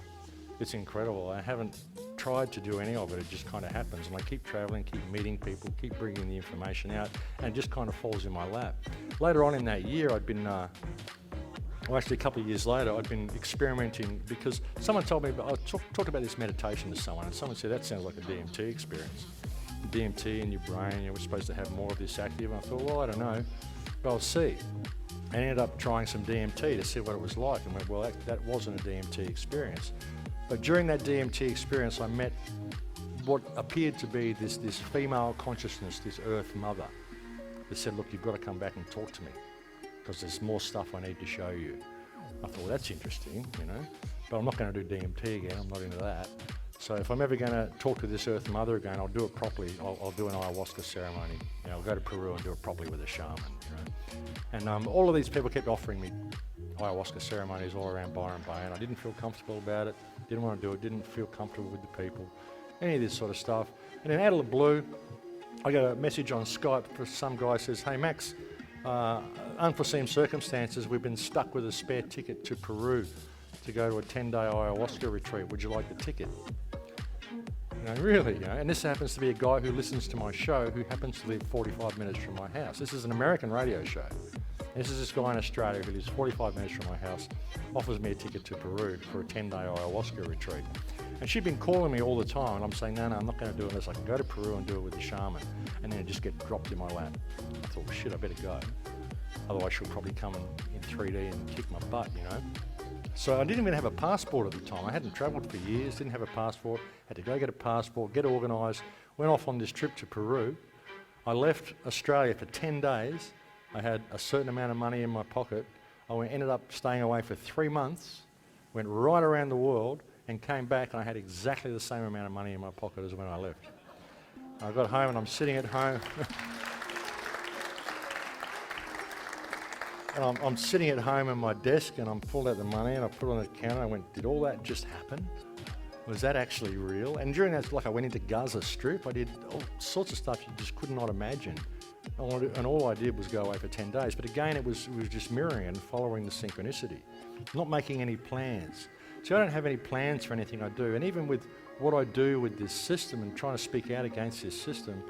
It's incredible. I haven't tried to do any of it. It just kind of happens. And I keep traveling, keep meeting people, keep bringing the information out, and it just kind of falls in my lap. Later on in that year, I'd been, actually a couple of years later, I'd been experimenting because someone told me, I talked about this meditation to someone, and someone said, that sounds like a DMT experience. DMT in your brain, we're supposed to have more of this active. And I thought, well, I don't know, but I'll see. I ended up trying some DMT to see what it was like, and went, well, that wasn't a DMT experience. But during that DMT experience, I met what appeared to be this female consciousness, this Earth Mother, that said, look, you've got to come back and talk to me because there's more stuff I need to show you. I thought, well, that's interesting, but I'm not going to do DMT again. I'm not into that. So if I'm ever going to talk to this Earth Mother again, I'll do it properly. I'll do an ayahuasca ceremony. I'll go to Peru and do it properly with a shaman. And all of these people kept offering me ayahuasca ceremonies all around Byron Bay, and I didn't feel comfortable about it. Didn't want to do it. Didn't feel comfortable with the people. Any of this sort of stuff. And then out of the blue, I got a message on Skype from some guy who says, "Hey Max, unforeseen circumstances. We've been stuck with a spare ticket to Peru to go to a 10-day ayahuasca retreat. Would you like the ticket?" Really, and this happens to be a guy who listens to my show who happens to live 45 minutes from my house. This is an American radio show. This is this guy in Australia who lives 45 minutes from my house, offers me a ticket to Peru for a 10-day ayahuasca retreat. And she'd been calling me all the time, and I'm saying, no, I'm not going to do it unless I can go to Peru and do it with the shaman. And then it just get dropped in my lap. I thought, well, shit, I better go. Otherwise she'll probably come in 3D and kick my butt, So I didn't even have a passport at the time. I hadn't travelled for years, didn't have a passport, had to go get a passport, get organised, went off on this trip to Peru. I left Australia for 10 days. I had a certain amount of money in my pocket. I ended up staying away for 3 months, went right around the world, and came back and I had exactly the same amount of money in my pocket as when I left. I got home and I'm sitting at home. And I'm sitting at home at my desk and I'm pulled out the money and I put it on the counter and I went, did all that just happen? Was that actually real? And during that, I went into Gaza Strip. I did all sorts of stuff you just could not imagine. And all I did was go away for 10 days. But again, it was just mirroring and following the synchronicity, not making any plans. So I don't have any plans for anything I do. And even with what I do with this system and trying to speak out against this system,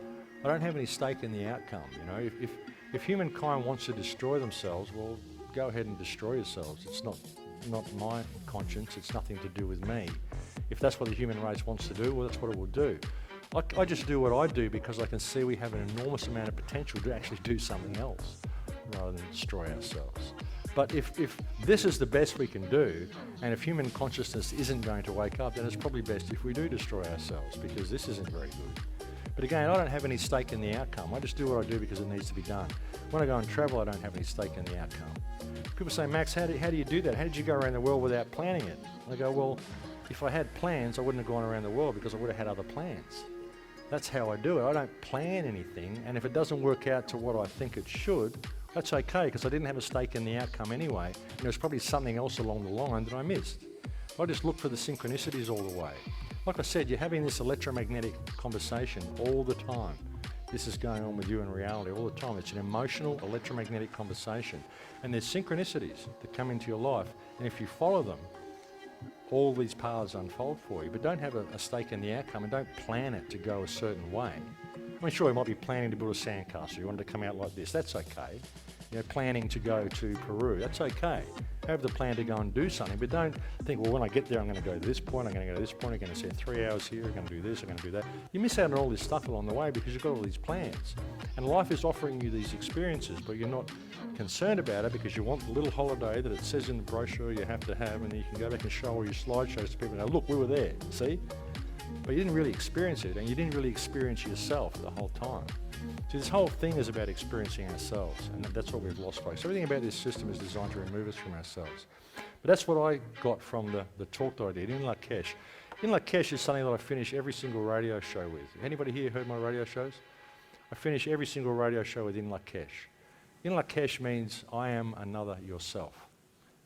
I don't have any stake in the outcome. If humankind wants to destroy themselves, well, go ahead and destroy yourselves. It's not my conscience. It's nothing to do with me. If that's what the human race wants to do, well, that's what it will do. I just do what I do because I can see we have an enormous amount of potential to actually do something else rather than destroy ourselves. But if this is the best we can do, and if human consciousness isn't going to wake up, then it's probably best if we do destroy ourselves because this isn't very good. But again, I don't have any stake in the outcome. I just do what I do because it needs to be done. When I go and travel, I don't have any stake in the outcome. People say, Max, how do you do that? How did you go around the world without planning it? I go, well, if I had plans, I wouldn't have gone around the world because I would have had other plans. That's how I do it. I don't plan anything, and if it doesn't work out to what I think it should, that's okay because I didn't have a stake in the outcome anyway, and there was probably something else along the line that I missed. I just look for the synchronicities all the way. Like I said, you're having this electromagnetic conversation all the time. This is going on with you in reality all the time. It's an emotional electromagnetic conversation. And there's synchronicities that come into your life. And if you follow them, all these paths unfold for you. But don't have a stake in the outcome and don't plan it to go a certain way. I mean, sure, you might be planning to build a sandcastle. You want it to come out like this. That's okay. planning to go to Peru. That's okay. Have the plan to go and do something, but don't think, well, when I get there, I'm going to go to this point, I'm going to go to this point, I'm going to spend 3 hours here, I'm going to do this, I'm going to do that. You miss out on all this stuff along the way because you've got all these plans. And life is offering you these experiences, but you're not concerned about it because you want the little holiday that it says in the brochure you have to have, and then you can go back and show all your slideshows to people and go, look, we were there, see? But you didn't really experience it, and you didn't really experience yourself the whole time. So this whole thing is about experiencing ourselves, and that's what we've lost, folks. Everything about this system is designed to remove us from ourselves. But that's what I got from the talk that I did in Lakesh. In Lakesh is something that I finish every single radio show with. Anybody here heard my radio shows? I finish every single radio show with In Lakesh. In Lakesh means I am another yourself.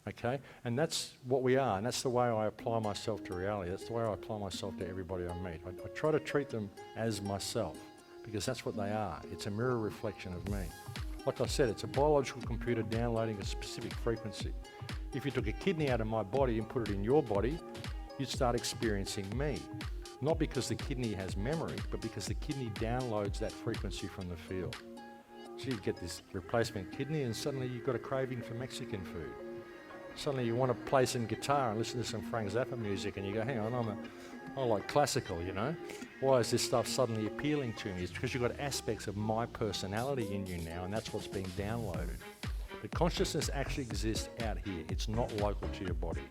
Okay? And that's what we are, and that's the way I apply myself to reality. That's the way I apply myself to everybody I meet. I try to treat them as myself, because that's what they are. It's a mirror reflection of me. Like I said, it's a biological computer downloading a specific frequency. If you took a kidney out of my body and put it in your body, you'd start experiencing me. Not because the kidney has memory, but because the kidney downloads that frequency from the field. So you get this replacement kidney and suddenly you've got a craving for Mexican food. Suddenly you want to play some guitar and listen to some Frank Zappa music and you go, hang on, I like classical, you know? Why is this stuff suddenly appealing to me? It's because you've got aspects of my personality in you now, and that's what's being downloaded. The consciousness actually exists out here. It's not local to your body.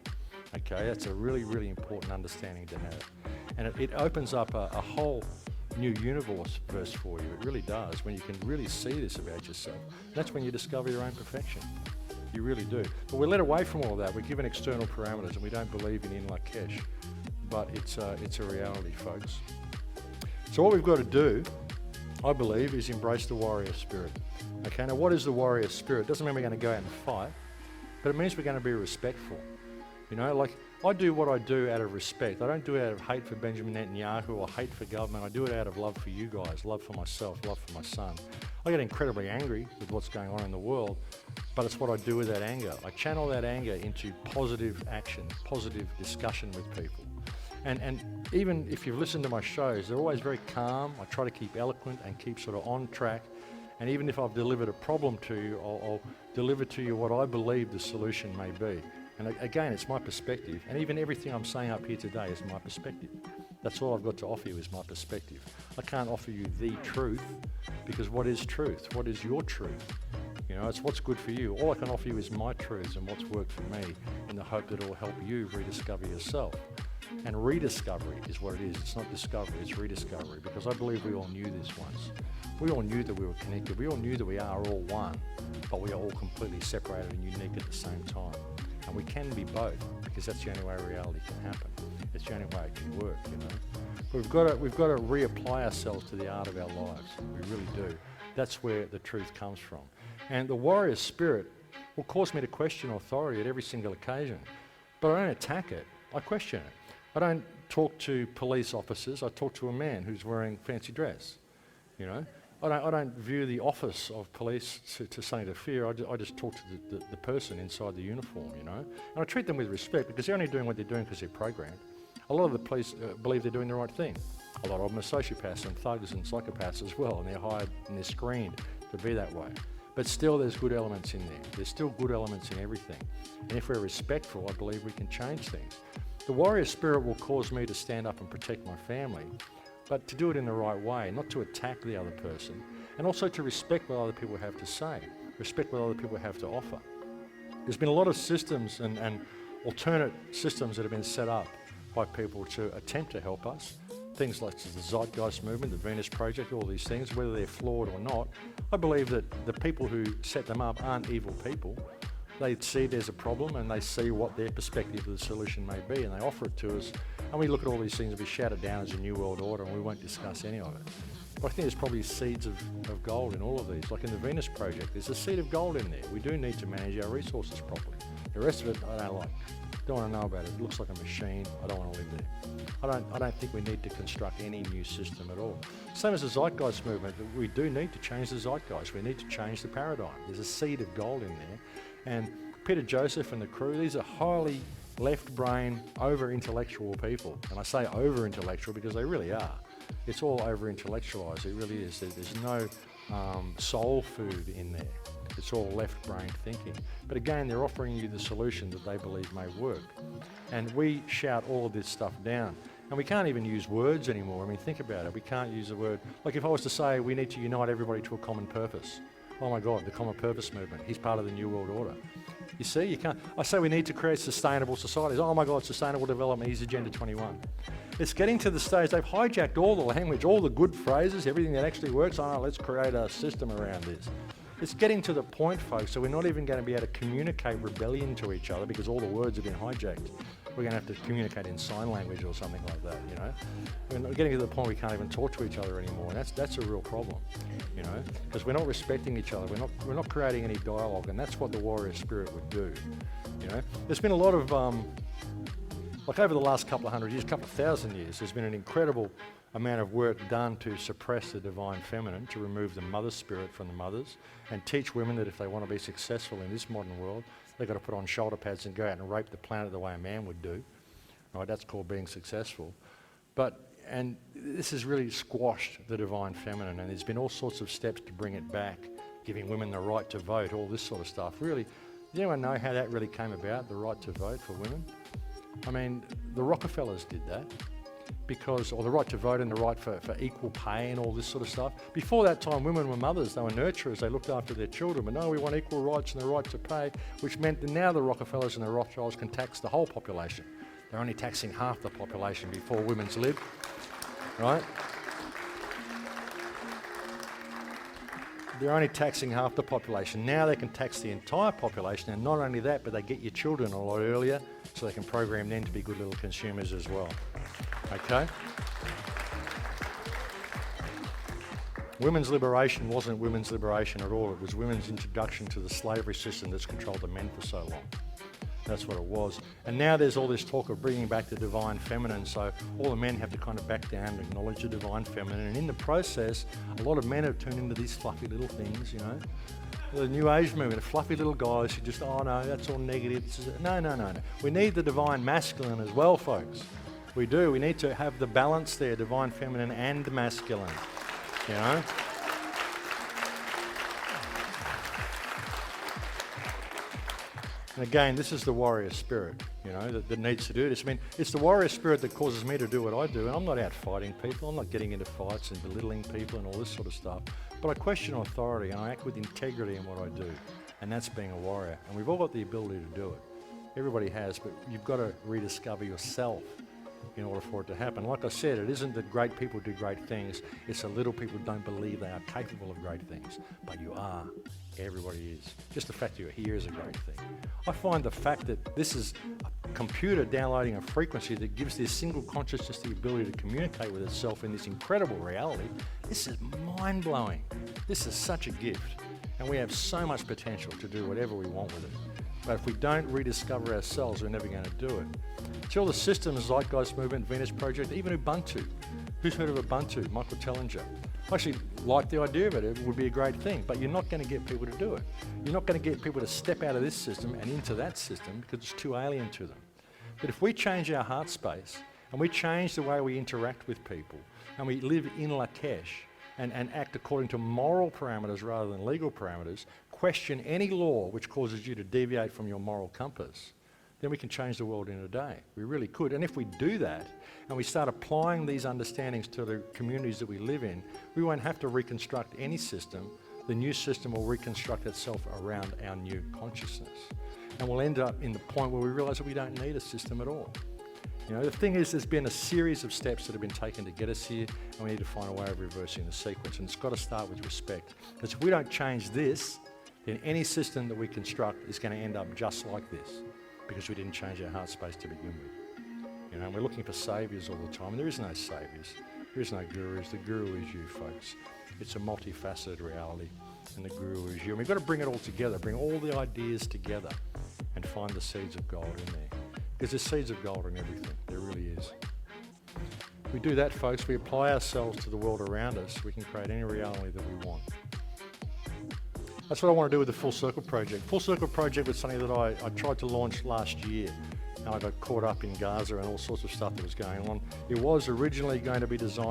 Okay, that's a really, really important understanding to have. And it opens up a whole new universe for you. It really does, when you can really see this about yourself. And that's when you discover your own perfection. You really do. But we're led away from all that. We're given external parameters, and we don't believe in Lakesh. But it's a reality, folks. So what we've got to do, I believe, is embrace the warrior spirit. Okay, now what is the warrior spirit? Doesn't mean we're going to go out and fight, but it means we're going to be respectful. You know, like I do what I do out of respect. I don't do it out of hate for Benjamin Netanyahu or hate for government. I do it out of love for you guys, love for myself, love for my son. I get incredibly angry with what's going on in the world, but it's what I do with that anger. I channel that anger into positive action, positive discussion with people. And even if you've listened to my shows, they're always very calm. I try to keep eloquent and keep sort of on track. And even if I've delivered a problem to you, I'll deliver to you what I believe the solution may be. And again, it's my perspective. And even everything I'm saying up here today is my perspective. That's all I've got to offer you is my perspective. I can't offer you the truth, because what is truth? What is your truth? You know, it's what's good for you. All I can offer you is my truths and what's worked for me, in the hope that it will help you rediscover yourself. And rediscovery is what it is. It's not discovery, it's rediscovery, because I believe we all knew this once. We all knew that we were connected. We all knew that we are all one, but we are all completely separated and unique at the same time. And we can be both, because that's the only way reality can happen. It's the only way it can work, you know. But we've got to reapply ourselves to the art of our lives. We really do. That's where the truth comes from. And the warrior spirit will cause me to question authority at every single occasion. But I don't attack it, I question it. I don't talk to police officers, I talk to a man who's wearing fancy dress, you know. I don't view the office of police to something to fear. I just talk to the person inside the uniform, you know. And I treat them with respect, because they're only doing what they're doing because they're programmed. A lot of the police believe they're doing the right thing. A lot of them are sociopaths and thugs and psychopaths as well, and they're hired and they're screened to be that way. But still, there's good elements in there. There's still good elements in everything. And if we're respectful, I believe we can change things. The warrior spirit will cause me to stand up and protect my family, but to do it in the right way, not to attack the other person, and also to respect what other people have to say, respect what other people have to offer. There's been a lot of systems and alternate systems that have been set up by people to attempt to help us. Things like the Zeitgeist movement, the Venus Project, all these things, whether they're flawed or not. I believe that the people who set them up aren't evil people. They see there's a problem and they see what their perspective of the solution may be, and they offer it to us, and we look at all these things and we shout it down as a new world order, and we won't discuss any of it. But I think there's probably seeds of gold in all of these. Like in the Venus Project, there's a seed of gold in there. We do need to manage our resources properly. The rest of it, I don't like. Don't want to know about it. It looks like a machine. I don't want to live there. I don't think we need to construct any new system at all. Same as the Zeitgeist movement, we do need to change the Zeitgeist. We need to change the paradigm. There's a seed of gold in there. And Peter Joseph and the crew, these are highly left-brain, over-intellectual people. And I say over-intellectual because they really are. It's all over-intellectualized. It really is. There's no soul food in there. It's all left brain thinking. But again, they're offering you the solution that they believe may work. And we shout all of this stuff down. And we can't even use words anymore. I mean, think about it. We can't use a word. Like if I was to say we need to unite everybody to a common purpose. Oh my God, the common purpose movement. He's part of the New World Order. You see, you can't. I say we need to create sustainable societies. Oh my God, sustainable development. He's Agenda 21. It's getting to the stage, they've hijacked all the language, all the good phrases, everything that actually works. Oh, no, let's create a system around this. It's getting to the point, folks, so we're not even going to be able to communicate rebellion to each other because all the words have been hijacked. We're going to have to communicate in sign language or something like that, you know. We're getting to the point we can't even talk to each other anymore, and that's a real problem, you know, because we're not respecting each other. We're not creating any dialogue, and that's what the warrior spirit would do, you know. There's been a lot of, like over the last couple of hundred years, couple of thousand years, there's been an incredible amount of work done to suppress the divine feminine, to remove the mother spirit from the mothers, and teach women that if they want to be successful in this modern world, they've got to put on shoulder pads and go out and rape the planet the way a man would do. Right? That's called being successful. And this has really squashed the divine feminine, and there's been all sorts of steps to bring it back, giving women the right to vote, all this sort of stuff. Really, does anyone know how that really came about, the right to vote for women? I mean, the Rockefellers did that. Or the right to vote and the right for equal pay and all this sort of stuff. Before that time, women were mothers, they were nurturers, they looked after their children, but no, we want equal rights and the right to pay, which meant that now the Rockefellers and the Rothschilds can tax the whole population. They're only taxing half the population before women's lived, right? They're only taxing half the population. Now they can tax the entire population, and not only that, but they get your children a lot earlier so they can program them to be good little consumers as well. Okay? Women's liberation wasn't women's liberation at all. It was women's introduction to the slavery system that's controlled the men for so long. That's what it was. And now there's all this talk of bringing back the divine feminine, so all the men have to kind of back down and acknowledge the divine feminine. And in the process, a lot of men have turned into these fluffy little things, you know. The New Age movement, fluffy little guys who just, oh no, that's all negative. No. We need the divine masculine as well, folks. We do. We need to have the balance there, divine feminine and masculine, you know. And again, this is the warrior spirit, you know, that needs to do this. I mean, it's the warrior spirit that causes me to do what I do, and I'm not out fighting people. I'm not getting into fights and belittling people and all this sort of stuff. But I question authority and I act with integrity in what I do, and that's being a warrior. And we've all got the ability to do it. Everybody has, but you've got to rediscover yourself in order for it to happen. Like I said, it isn't that great people do great things, it's the little people who don't believe they are capable of great things. But you are. Everybody is. Just the fact that you're here is a great thing. I find the fact that this is a computer downloading a frequency that gives this single consciousness the ability to communicate with itself in this incredible reality, this is mind-blowing. This is such a gift. And we have so much potential to do whatever we want with it. But if we don't rediscover ourselves, we're never going to do it. See all the systems, Zeitgeist Movement, Venus Project, even Ubuntu. Who's heard of Ubuntu? Michael Tellinger. I actually like the idea of it. It would be a great thing, but you're not going to get people to do it. You're not going to get people to step out of this system and into that system because it's too alien to them. But if we change our heart space and we change the way we interact with people and we live in Lakesh and act according to moral parameters rather than legal parameters, question any law which causes you to deviate from your moral compass, then we can change the world in a day. We really could. And if we do that, and we start applying these understandings to the communities that we live in, we won't have to reconstruct any system. The new system will reconstruct itself around our new consciousness. And we'll end up in the point where we realize that we don't need a system at all. You know, the thing is, there's been a series of steps that have been taken to get us here, and we need to find a way of reversing the sequence. And it's got to start with respect. Because if we don't change this, then any system that we construct is going to end up just like this, because we didn't change our heart space to begin with. You know, and we're looking for saviours all the time, and there is no saviours. There is no gurus. The guru is you, folks. It's a multifaceted reality, and the guru is you. And we've got to bring it all together, bring all the ideas together, and find the seeds of gold in there. Because there's seeds of gold in everything. There really is. If we do that, folks, we apply ourselves to the world around us, we can create any reality that we want. That's what I want to do with the Full Circle Project. Full Circle Project was something that I tried to launch last year, and I got caught up in Gaza and all sorts of stuff that was going on. It was originally going to be designed